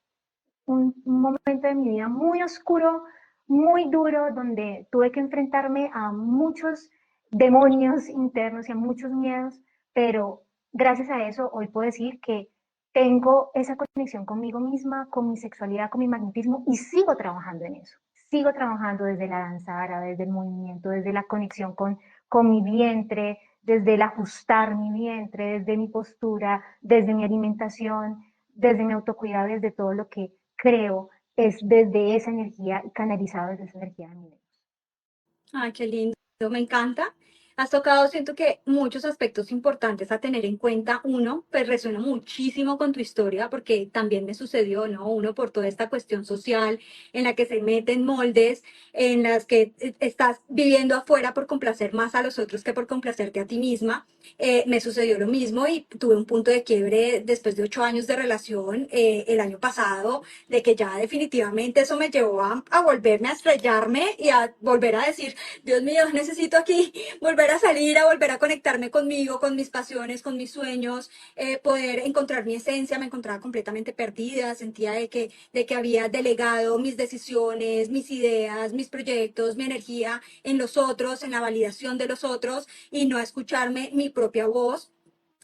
un momento de mi vida muy oscuro, muy duro, donde tuve que enfrentarme a muchos demonios internos y a muchos miedos, pero gracias a eso hoy puedo decir que tengo esa conexión conmigo misma, con mi sexualidad, con mi magnetismo, y sigo trabajando en eso. Sigo trabajando desde la danza árabe, desde el movimiento, desde la conexión con mi vientre, desde el ajustar mi vientre, desde mi postura, desde mi alimentación, desde mi autocuidado, desde todo lo que creo es desde esa energía, canalizado desde esa energía de mi Venus. Ay, qué lindo, me encanta. Has tocado, siento que muchos aspectos importantes a tener en cuenta. Uno, pues resuena muchísimo con tu historia porque también me sucedió, ¿no? Uno, por toda esta cuestión social en la que se meten moldes, en las que estás viviendo afuera por complacer más a los otros que por complacerte a ti misma. Me sucedió lo mismo y tuve un punto de quiebre después de 8 años de relación el año pasado, de que ya definitivamente eso me llevó a volverme a estrellarme y a volver a decir, Dios mío, necesito aquí volver a salir, a volver a conectarme conmigo, con mis pasiones, con mis sueños, poder encontrar mi esencia. Me encontraba completamente perdida, sentía de que había delegado mis decisiones, mis ideas, mis proyectos, mi energía en los otros, en la validación de los otros y no a escucharme mi propia voz.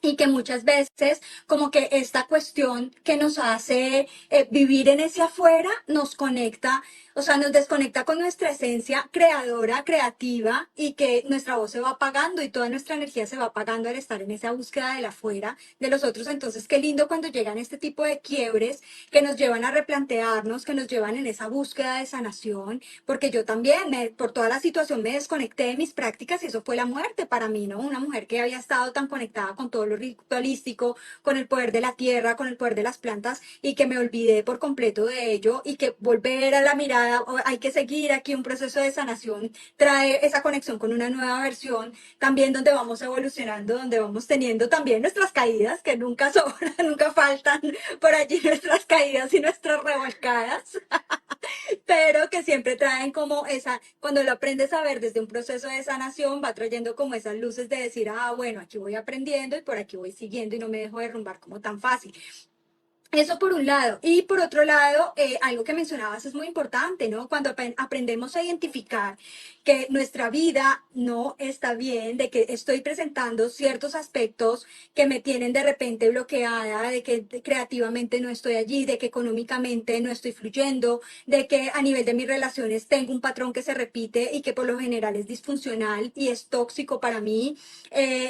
Y que muchas veces como que esta cuestión que nos hace vivir en ese afuera nos conecta, o sea, nos desconecta con nuestra esencia creadora, creativa, y que nuestra voz se va apagando y toda nuestra energía se va apagando al estar en esa búsqueda del afuera, de los otros. Entonces, qué lindo cuando llegan este tipo de quiebres que nos llevan a replantearnos, que nos llevan en esa búsqueda de sanación, porque yo también, por toda la situación, me desconecté de mis prácticas y eso fue la muerte para mí, ¿no? Una mujer que había estado tan conectada con todo lo ritualístico, con el poder de la tierra, con el poder de las plantas, y que me olvidé por completo de ello, y que volver a la mirada, hay que seguir aquí un proceso de sanación, trae esa conexión con una nueva versión, también donde vamos evolucionando, donde vamos teniendo también nuestras caídas, que nunca sobran, nunca faltan por allí nuestras caídas y nuestras revolcadas. pero que siempre traen como esa, cuando lo aprendes a ver desde un proceso de sanación, va trayendo como esas luces de decir, ah, bueno, aquí voy aprendiendo y por aquí voy siguiendo y no me dejo derrumbar como tan fácil. Eso por un lado. Y por otro lado, algo que mencionabas es muy importante, ¿no? Cuando aprendemos a identificar que nuestra vida no está bien, de que estoy presentando ciertos aspectos que me tienen de repente bloqueada, de que creativamente no estoy allí, de que económicamente no estoy fluyendo, de que a nivel de mis relaciones tengo un patrón que se repite y que por lo general es disfuncional y es tóxico para mí,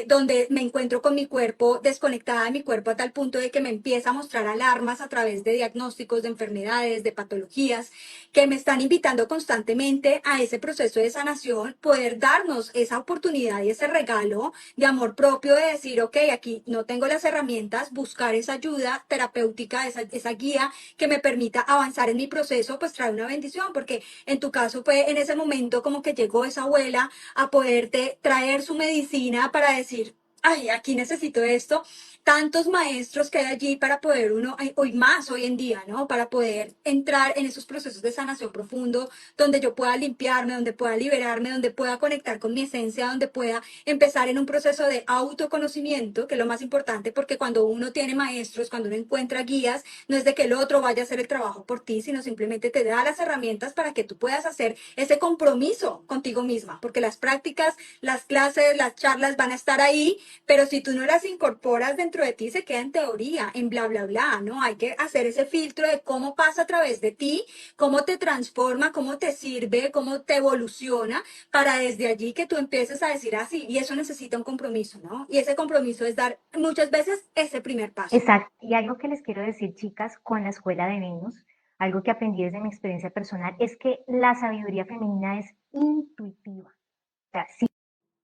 donde me encuentro con mi cuerpo desconectada de mi cuerpo a tal punto de que me empieza a mostrar alarmas a través de diagnósticos de enfermedades, de patologías, que me están invitando constantemente a ese proceso de sanación, poder darnos esa oportunidad y ese regalo de amor propio de decir, ok, aquí no tengo las herramientas, buscar esa ayuda terapéutica, esa guía que me permita avanzar en mi proceso, pues trae una bendición, porque en tu caso fue en ese momento como que llegó esa abuela a poderte traer su medicina para decir, ay, aquí necesito esto. Tantos maestros que hay allí para poder uno, hoy más hoy en día, ¿no? Para poder entrar en esos procesos de sanación profundo, donde yo pueda limpiarme, donde pueda liberarme, donde pueda conectar con mi esencia, donde pueda empezar en un proceso de autoconocimiento, que es lo más importante, porque cuando uno tiene maestros, cuando uno encuentra guías, no es de que el otro vaya a hacer el trabajo por ti, sino simplemente te da las herramientas para que tú puedas hacer ese compromiso contigo misma, porque las prácticas, las clases, las charlas van a estar ahí, pero si tú no las incorporas dentro de ti, se queda en teoría, en bla, bla, bla, ¿no? Hay que hacer ese filtro de cómo pasa a través de ti, cómo te transforma, cómo te sirve, cómo te evoluciona, para desde allí que tú empieces a decir así, y eso necesita un compromiso, ¿no? Y ese compromiso es dar muchas veces ese primer paso. Exacto. Y algo que les quiero decir, chicas, con la escuela de Venus, algo que aprendí desde mi experiencia personal, es que la sabiduría femenina es intuitiva. O sea, si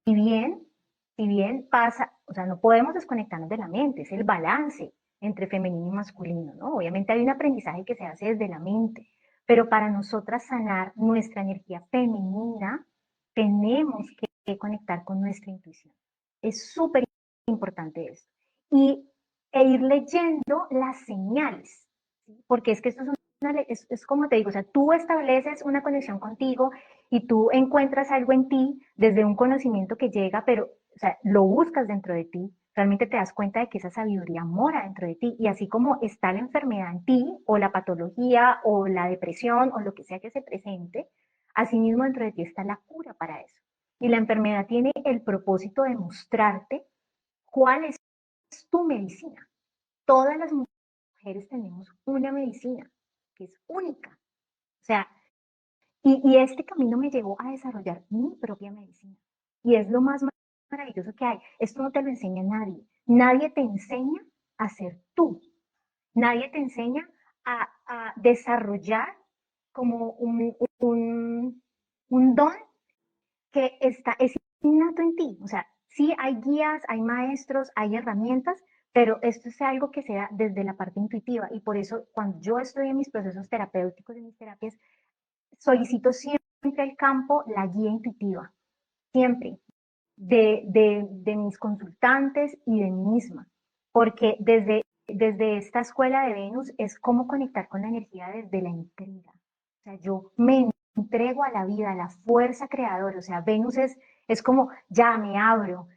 bien, si bien pasa, o sea, no podemos desconectarnos de la mente, es el balance entre femenino y masculino, ¿no? Obviamente hay un aprendizaje que se hace desde la mente, pero para nosotras sanar nuestra energía femenina, tenemos que conectar con nuestra intuición. Es súper importante eso. Y, ir leyendo las señales, ¿sí? Porque es que esto es como te digo, o sea, tú estableces una conexión contigo y tú encuentras algo en ti desde un conocimiento que llega, pero o sea, lo buscas dentro de ti, realmente te das cuenta de que esa sabiduría mora dentro de ti y así como está la enfermedad en ti o la patología o la depresión o lo que sea que se presente, así mismo dentro de ti está la cura para eso. Y la enfermedad tiene el propósito de mostrarte cuál es tu medicina. Todas las mujeres tenemos una medicina que es única. O sea, y este camino me llevó a desarrollar mi propia medicina. Y es lo más maravilloso que hay. Esto no te lo enseña nadie. Nadie te enseña a ser tú. Nadie te enseña a desarrollar como un don que es innato en ti. O sea, sí hay guías, hay maestros, hay herramientas, pero esto es algo que se da desde la parte intuitiva. Y por eso cuando yo estoy en mis procesos terapéuticos, en mis terapias, solicito siempre al campo la guía intuitiva, siempre, de mis consultantes y de mí misma, porque desde esta escuela de Venus es cómo conectar con la energía desde la entrega. O sea, yo me entrego a la vida, a la fuerza creadora. O sea, Venus es como, ya me abro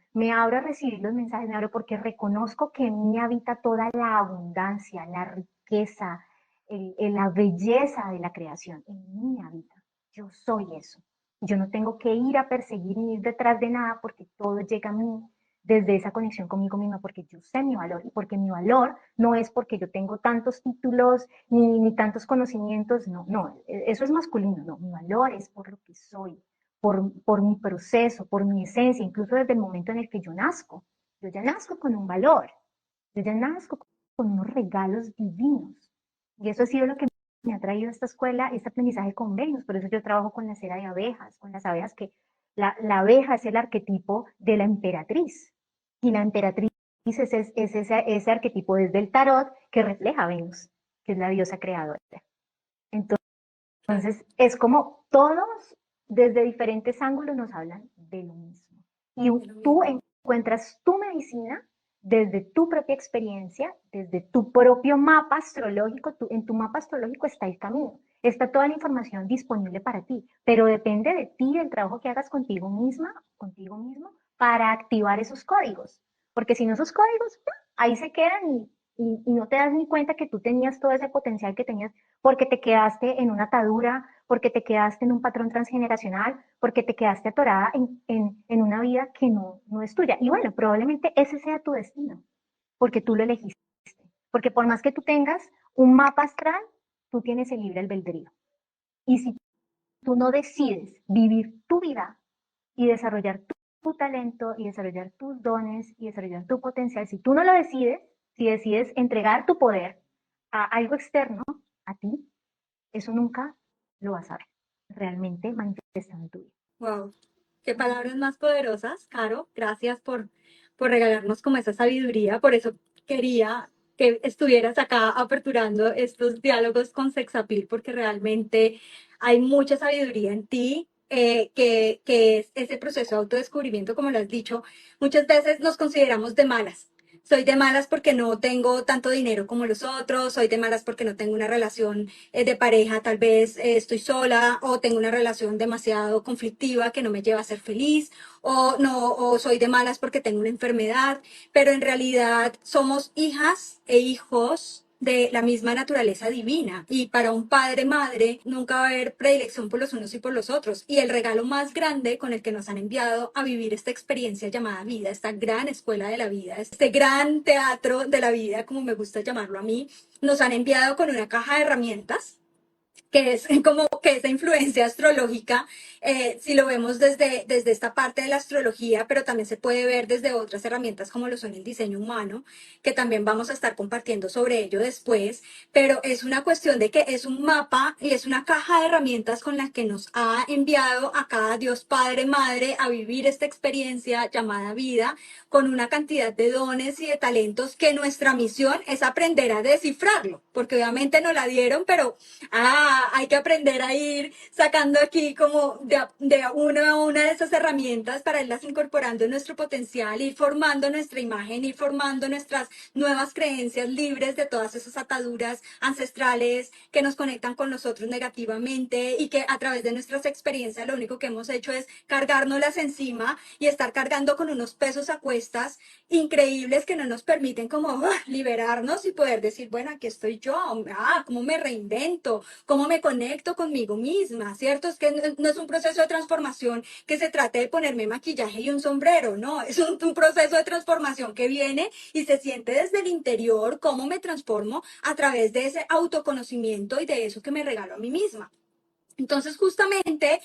a recibir los mensajes, me abro porque reconozco que en mí habita toda la abundancia, la riqueza, la belleza de la creación. En mí habita. Yo soy eso. Yo no tengo que ir a perseguir ni ir detrás de nada porque todo llega a mí desde esa conexión conmigo misma, porque yo sé mi valor y porque mi valor no es porque yo tengo tantos títulos ni tantos conocimientos, no, eso es masculino, no, mi valor es por lo que soy, por mi proceso, por mi esencia, incluso desde el momento en el que yo nazco. Yo ya nazco con un valor, yo ya nazco con unos regalos divinos. Y eso ha sido lo que me ha traído esta escuela, este aprendizaje con Venus. Por eso yo trabajo con la cera de abejas, con las abejas que la abeja es el arquetipo de la emperatriz. Y la emperatriz es ese arquetipo desde el tarot que refleja a Venus, que es la diosa creadora. Entonces, es como todos desde diferentes ángulos nos hablan de lo mismo. Y tú encuentras tu medicina desde tu propia experiencia, desde tu propio mapa astrológico. En tu mapa astrológico está el camino. está toda la información disponible para ti, pero depende de ti, del trabajo que hagas contigo misma, contigo mismo, para activar esos códigos. Porque si no, esos códigos ahí se quedan y no te das ni cuenta que tú tenías todo ese potencial que tenías porque te quedaste en una atadura, porque te quedaste en un patrón transgeneracional, porque te quedaste atorada en una vida que no es tuya. Y bueno, probablemente ese sea tu destino, porque tú lo elegiste. Porque por más que tú tengas un mapa astral, tú tienes el libre albedrío. Y si tú no decides vivir tu vida y desarrollar tu talento y desarrollar tus dones y desarrollar tu potencial, si tú no lo decides, si decides entregar tu poder a algo externo, a ti, eso nunca lo vas a ver realmente manifestado en tu vida. Wow, qué palabras más poderosas, Caro. Gracias por regalarnos como esa sabiduría. Por eso quería que estuvieras acá aperturando estos diálogos con Sexapil, porque realmente hay mucha sabiduría en ti. Que es ese proceso de autodescubrimiento, como lo has dicho, muchas veces nos consideramos de malas. Soy de malas porque no tengo tanto dinero como los otros, soy de malas porque no tengo una relación de pareja, tal vez estoy sola o tengo una relación demasiado conflictiva que no me lleva a ser feliz o no o soy de malas porque tengo una enfermedad, pero en realidad somos hijas e hijos de la misma naturaleza divina y para un padre madre nunca va a haber predilección por los unos y por los otros y el regalo más grande con el que nos han enviado a vivir esta experiencia llamada vida, esta gran escuela de la vida, este gran teatro de la vida, como me gusta llamarlo a mí, nos han enviado con una caja de herramientas que es como que esa influencia astrológica, si lo vemos desde esta parte de la astrología, pero también se puede ver desde otras herramientas como lo son el diseño humano, que también vamos a estar compartiendo sobre ello después, pero es una cuestión de que es un mapa y es una caja de herramientas con la que nos ha enviado a cada Dios Padre, Madre a vivir esta experiencia llamada vida, con una cantidad de dones y de talentos que nuestra misión es aprender a descifrarlo, porque obviamente nos la dieron, pero hay que aprender a ir sacando aquí como de una a una de esas herramientas para irlas incorporando en nuestro potencial, ir formando nuestra imagen, ir formando nuestras nuevas creencias libres de todas esas ataduras ancestrales que nos conectan con nosotros negativamente y que a través de nuestras experiencias lo único que hemos hecho es cargárnoslas encima y estar cargando con unos pesos a cuestas increíbles que no nos permiten como liberarnos y poder decir, bueno, aquí estoy yo, cómo me reinvento, cómo me conecto conmigo misma, ¿cierto? Es que no es un proceso de transformación que se trate de ponerme maquillaje y un sombrero, no, es un proceso de transformación que viene y se siente desde el interior, cómo me transformo a través de ese autoconocimiento y de eso que me regalo a mí misma. Entonces, justamente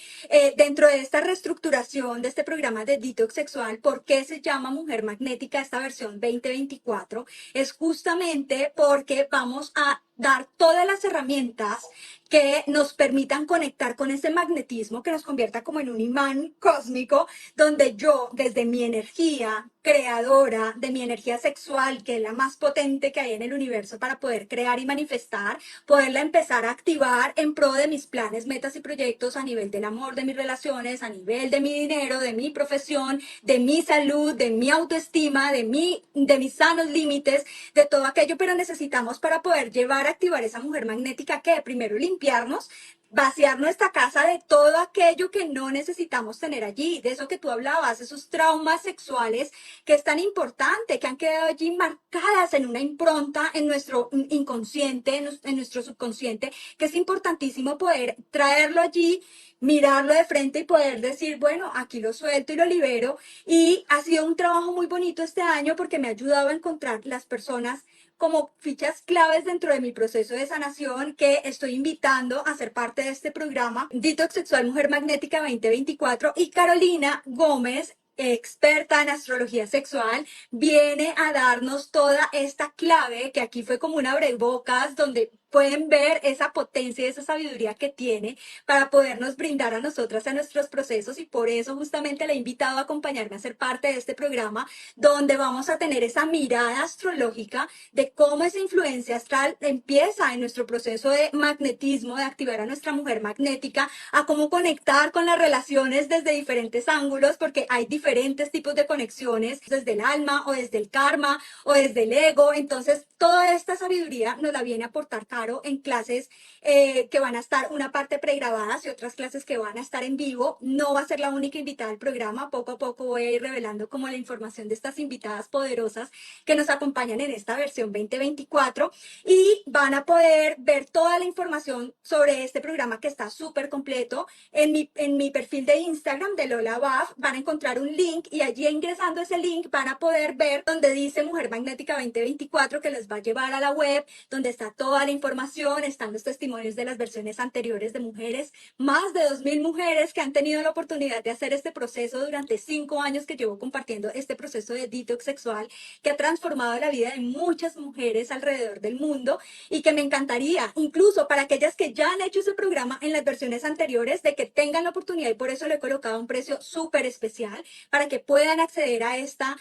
dentro de esta reestructuración de este programa de detox sexual, ¿por qué se llama Mujer Magnética esta versión 2024? Es justamente porque vamos a dar todas las herramientas que nos permitan conectar con ese magnetismo que nos convierta como en un imán cósmico, donde yo, desde mi energía creadora, de mi energía sexual, que es la más potente que hay en el universo para poder crear y manifestar, poderla empezar a activar en pro de mis planes, metas y proyectos a nivel del amor, de mis relaciones, a nivel de mi dinero, de mi profesión, de mi salud, de mi autoestima, de mis sanos límites, de todo aquello, pero necesitamos para poder llevar a activar esa mujer magnética que primero limpiarnos, vaciar nuestra casa de todo aquello que no necesitamos tener allí, de eso que tú hablabas, esos traumas sexuales que es tan importante, que han quedado allí marcadas en una impronta en nuestro inconsciente, en nuestro subconsciente, que es importantísimo poder traerlo allí, mirarlo de frente y poder decir, bueno, aquí lo suelto y lo libero. Y ha sido un trabajo muy bonito este año porque me ha ayudado a encontrar las personas como fichas claves dentro de mi proceso de sanación que estoy invitando a ser parte de este programa Detox Sexual Mujer Magnética 2024 y Carolina Gómez, experta en astrología sexual, viene a darnos toda esta clave que aquí fue como un abrebocas donde pueden ver esa potencia y esa sabiduría que tiene para podernos brindar a nosotras a nuestros procesos y por eso justamente le he invitado a acompañarme a ser parte de este programa donde vamos a tener esa mirada astrológica de cómo esa influencia astral empieza en nuestro proceso de magnetismo, de activar a nuestra mujer magnética, a cómo conectar con las relaciones desde diferentes ángulos, porque hay diferentes tipos de conexiones, desde el alma o desde el karma o desde el ego. Entonces, toda esta sabiduría nos la viene a aportar Caro en clases que van a estar una parte pregrabadas y otras clases que van a estar en vivo. No va a ser la única invitada del programa. Poco a poco voy a ir revelando como la información de estas invitadas poderosas que nos acompañan en esta versión 2024 y van a poder ver toda la información sobre este programa que está súper completo en mi perfil de Instagram de Lola Baf. Van a encontrar un link y allí ingresando ese link van a poder ver donde dice Mujer Magnética 2024 que les va a llevar a la web donde está toda la información, están los testimonios de las versiones anteriores de mujeres, más de 2000 mujeres que han tenido la oportunidad de hacer este proceso durante 5 años que llevo compartiendo este proceso de detox sexual que ha transformado la vida de muchas mujeres alrededor del mundo y que me encantaría, incluso para aquellas que ya han hecho ese programa en las versiones anteriores, de que tengan la oportunidad y por eso le he colocado a un precio súper especial para que puedan acceder a esta,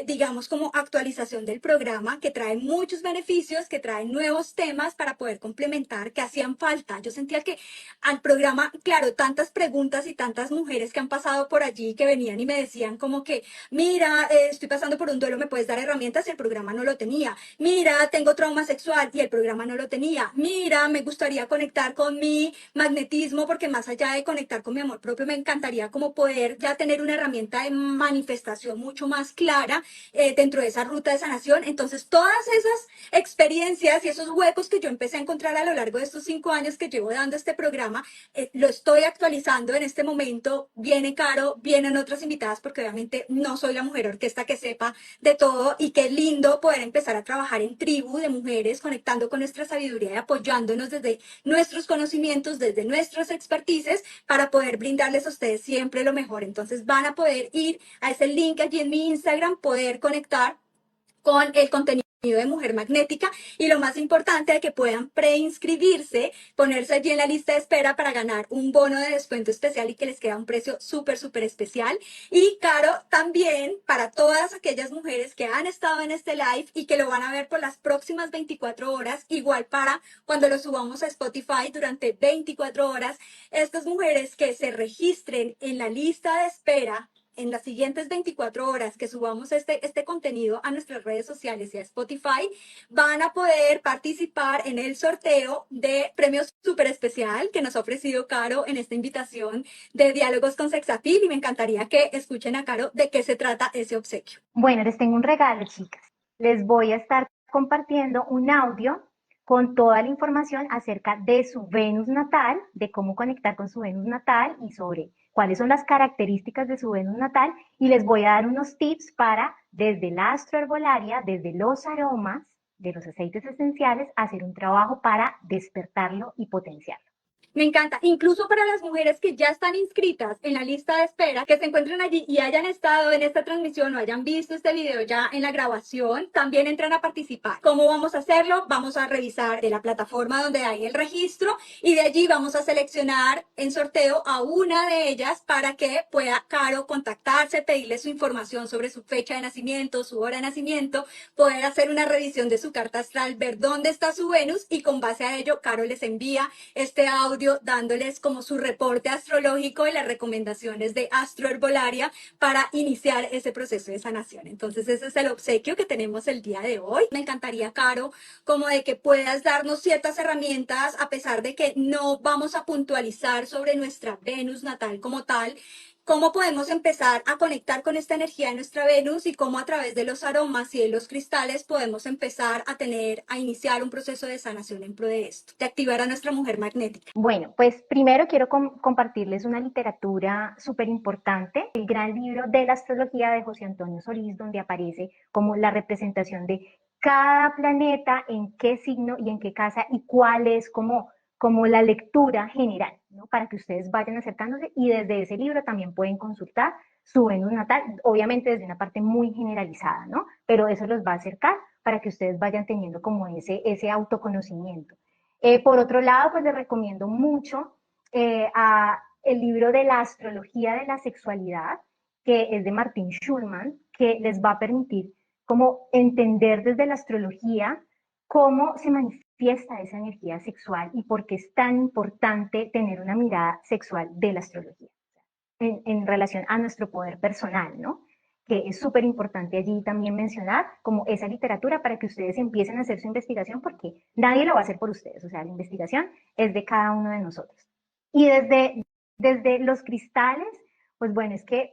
digamos, como actualización del programa que trae muchos beneficios, que trae nuevos temas para poder complementar que hacían falta. Yo sentía que al programa, claro, tantas preguntas y tantas mujeres que han pasado por allí que venían y me decían como que, mira, estoy pasando por un duelo, ¿me puedes dar herramientas? Y el programa no lo tenía. Mira, tengo trauma sexual y el programa no lo tenía. Mira, me gustaría conectar con mi magnetismo porque más allá de conectar con mi amor propio, me encantaría como poder ya tener una herramienta de manifestación mucho más clara dentro de esa ruta de sanación. Entonces, todas esas experiencias y esos huecos que yo empecé a encontrar a lo largo de estos 5 años que llevo dando este programa, lo estoy actualizando en este momento. Viene Caro, vienen otras invitadas porque obviamente no soy la mujer orquesta que sepa de todo y qué lindo poder empezar a trabajar en tribu de mujeres, conectando con nuestra sabiduría y apoyándonos desde nuestros conocimientos, desde nuestras expertices para poder brindarles a ustedes siempre lo mejor. Entonces van a poder ir a ese link allí en mi Instagram, poder conectar con el contenido de Mujer Magnética y lo más importante es que puedan preinscribirse, ponerse allí en la lista de espera para ganar un bono de descuento especial y que les queda un precio súper, súper especial. Y Caro, también para todas aquellas mujeres que han estado en este live y que lo van a ver por las próximas 24 horas, igual para cuando lo subamos a Spotify durante 24 horas, estas mujeres que se registren en la lista de espera en las siguientes 24 horas que subamos este contenido a nuestras redes sociales y a Spotify, van a poder participar en el sorteo de premios súper especial que nos ha ofrecido Caro en esta invitación de Diálogos con Sexapil y me encantaría que escuchen a Caro de qué se trata ese obsequio. Bueno, les tengo un regalo, chicas. Les voy a estar compartiendo un audio con toda la información acerca de su Venus natal, de cómo conectar con su Venus natal y sobre cuáles son las características de su Venus natal. Y les voy a dar unos tips para, desde la astroherbolaria, desde los aromas, de los aceites esenciales, hacer un trabajo para despertarlo y potenciarlo. Me encanta, incluso para las mujeres que ya están inscritas en la lista de espera, que se encuentren allí y hayan estado en esta transmisión o hayan visto este video ya en la grabación, también entran a participar. ¿Cómo vamos a hacerlo? Vamos a revisar de la plataforma donde hay el registro y de allí vamos a seleccionar en sorteo a una de ellas para que pueda Caro contactarse, pedirle su información sobre su fecha de nacimiento, su hora de nacimiento, poder hacer una revisión de su carta astral, ver dónde está su Venus y con base a ello Caro les envía este audio dándoles como su reporte astrológico y las recomendaciones de astroherbolaria para iniciar ese proceso de sanación. Entonces ese es el obsequio que tenemos el día de hoy. Me encantaría, Caro, como de que puedas darnos ciertas herramientas a pesar de que no vamos a puntualizar sobre nuestra Venus natal como tal. ¿Cómo podemos empezar a conectar con esta energía de nuestra Venus y cómo a través de los aromas y de los cristales podemos empezar a iniciar un proceso de sanación en pro de esto, de activar a nuestra mujer magnética? Bueno, pues primero quiero compartirles una literatura súper importante, el gran libro de la astrología de José Antonio Solís, donde aparece como la representación de cada planeta, en qué signo y en qué casa y cuál es como la lectura general, ¿no? Para que ustedes vayan acercándose y desde ese libro también pueden consultar su Venus natal, obviamente desde una parte muy generalizada, ¿no? Pero eso los va a acercar para que ustedes vayan teniendo como ese autoconocimiento. Por otro lado, pues les recomiendo mucho el libro de la astrología de la sexualidad, que es de Martin Schulman, que les va a permitir como entender desde la astrología cómo se manifiesta esa energía sexual y por qué es tan importante tener una mirada sexual de la astrología en relación a nuestro poder personal, ¿no? que es súper importante allí también mencionar como esa literatura para que ustedes empiecen a hacer su investigación porque nadie lo va a hacer por ustedes, o sea, la investigación es de cada uno de nosotros. Y desde los cristales, pues bueno, es que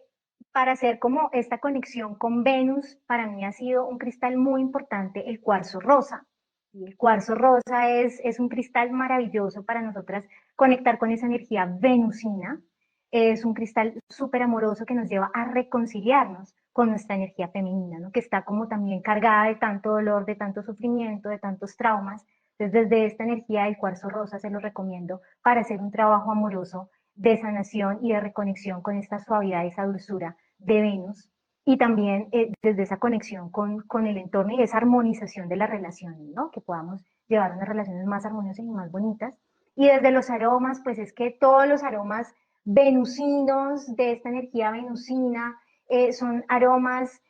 para hacer como esta conexión con Venus, para mí ha sido un cristal muy importante el cuarzo rosa. Y el cuarzo rosa es un cristal maravilloso para nosotras conectar con esa energía venusina. Es un cristal súper amoroso que nos lleva a reconciliarnos con nuestra energía femenina, ¿no? Que está como también cargada de tanto dolor, de tanto sufrimiento, de tantos traumas. Entonces, desde esta energía del cuarzo rosa se lo recomiendo para hacer un trabajo amoroso de sanación y de reconexión con esta suavidad y esa dulzura de Venus. Y también desde esa conexión con el entorno y esa armonización de las relaciones, ¿no? Que podamos llevar unas relaciones más armoniosas y más bonitas. Y desde los aromas, pues es que todos los aromas venusinos, de esta energía venusina, son aromas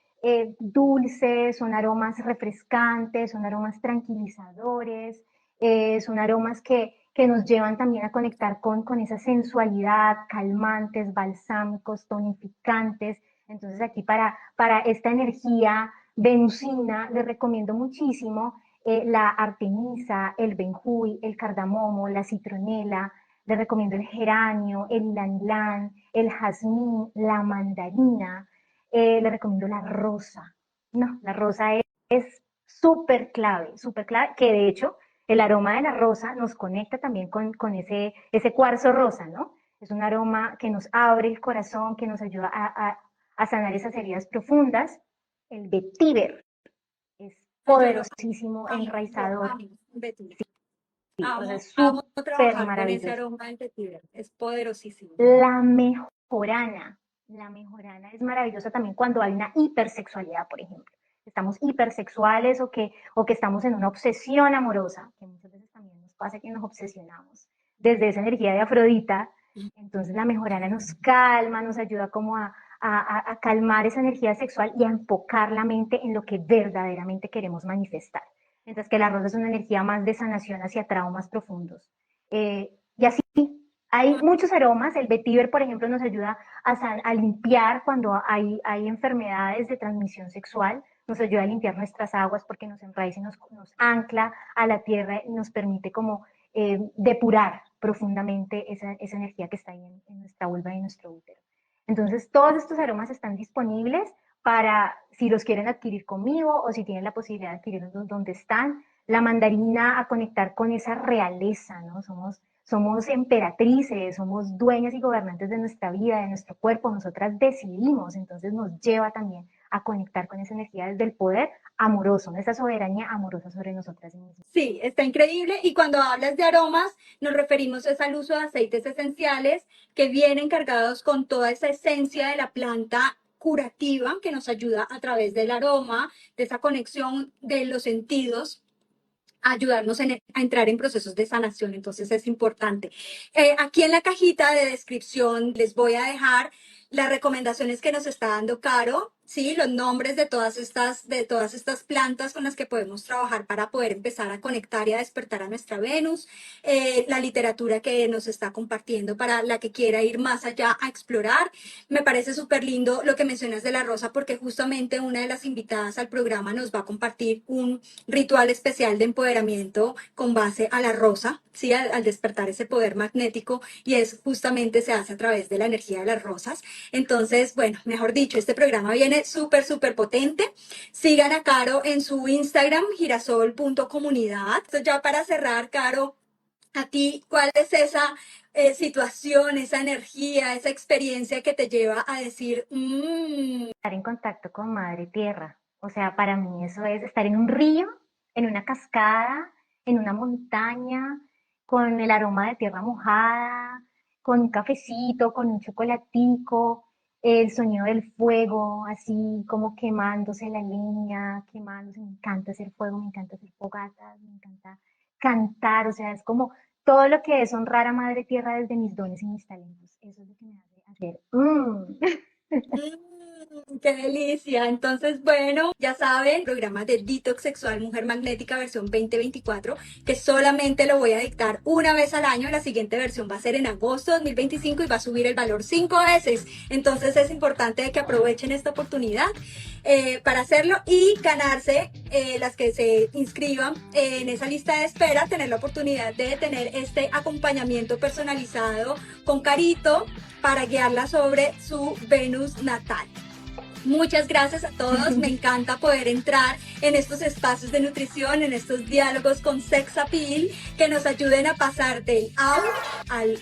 dulces, son aromas refrescantes, son aromas tranquilizadores, son aromas que nos llevan también a conectar con esa sensualidad, calmantes, balsámicos, tonificantes. Entonces aquí para esta energía venusina les recomiendo muchísimo la artemisa, el benjuy, el cardamomo, la citronela, les recomiendo el geranio, el ylang-ylang, el jazmín, la mandarina, les recomiendo la rosa. No, la rosa es súper clave, que de hecho el aroma de la rosa nos conecta también con ese cuarzo rosa, ¿no? Es un aroma que nos abre el corazón, que nos ayuda a sanar esas heridas profundas. El vetiver es Ay, yo lo poderosísimo, amo, yo enraizador, amo vetiver. sí, o sea, Amo, es amo súper trabajar con ese maravilloso. aroma del vetiver. Es poderosísimo. La mejorana, la mejorana es maravillosa también cuando hay una hipersexualidad, por ejemplo. Estamos hipersexuales o que estamos en una obsesión amorosa, que muchas veces también nos pasa que nos obsesionamos desde esa energía de Afrodita. Entonces la mejorana nos calma, nos ayuda como a calmar esa energía sexual y a enfocar la mente en lo que verdaderamente queremos manifestar. Mientras que la rosa es una energía más de sanación hacia traumas profundos. Y así hay muchos aromas, el vetiver, por ejemplo, nos ayuda a limpiar cuando hay enfermedades de transmisión sexual, nos ayuda a limpiar nuestras aguas porque nos enraiza y nos ancla a la tierra y nos permite como depurar profundamente esa energía que está ahí en nuestra vulva y en nuestro útero. Entonces, todos estos aromas están disponibles para si los quieren adquirir conmigo o si tienen la posibilidad de adquirirlos donde están. La mandarina a conectar con esa realeza, ¿no? Somos emperatrices, somos dueñas y gobernantes de nuestra vida, de nuestro cuerpo, nosotras decidimos, entonces nos lleva también a conectar con esa energía desde el poder amoroso, esa soberanía amorosa sobre nosotras mismas. Sí, está increíble. Y cuando hablas de aromas, nos referimos es al uso de aceites esenciales que vienen cargados con toda esa esencia de la planta curativa que nos ayuda a través del aroma, de esa conexión de los sentidos a ayudarnos a entrar en procesos de sanación. Entonces es importante. Aquí en la cajita de descripción les voy a dejar las recomendaciones que nos está dando Caro, sí, los nombres de todas estas plantas con las que podemos trabajar para poder empezar a conectar y a despertar a nuestra Venus, la literatura que nos está compartiendo para la que quiera ir más allá a explorar. Me parece súper lindo lo que mencionas de la rosa porque justamente una de las invitadas al programa nos va a compartir un ritual especial de empoderamiento con base a la rosa, ¿sí? Al despertar ese poder magnético y es justamente se hace a través de la energía de las rosas. Entonces, bueno, mejor dicho, este programa viene súper, súper potente. Sigan a Caro en su Instagram, girasol.comunidad. Entonces, ya para cerrar, Caro, a ti, ¿cuál es esa situación, esa energía, esa experiencia que te lleva a decir, Estar en contacto con Madre Tierra, o sea, para mí eso es estar en un río, en una cascada, en una montaña, con el aroma de tierra mojada, con un cafecito, con un chocolatico, el sonido del fuego, así como quemándose la leña, quemándose, me encanta hacer fuego, me encanta hacer fogatas, me encanta cantar, o sea, es como todo lo que es honrar a Madre Tierra desde mis dones y mis talentos, eso es lo que me hace hacer. Qué delicia. Entonces, bueno, ya saben, programa de Detox Sexual Mujer Magnética versión 2024, que solamente lo voy a dictar una vez al año. La siguiente versión va a ser en agosto de 2025 y va a subir el valor 5 veces. Entonces es importante que aprovechen esta oportunidad para hacerlo y ganarse, las que se inscriban en esa lista de espera, tener la oportunidad de tener este acompañamiento personalizado con Carito para guiarla sobre su Venus natal. Muchas gracias a todos, me encanta poder entrar en estos espacios de nutrición, en estos diálogos con Sex Appeal que nos ayuden a pasar del out al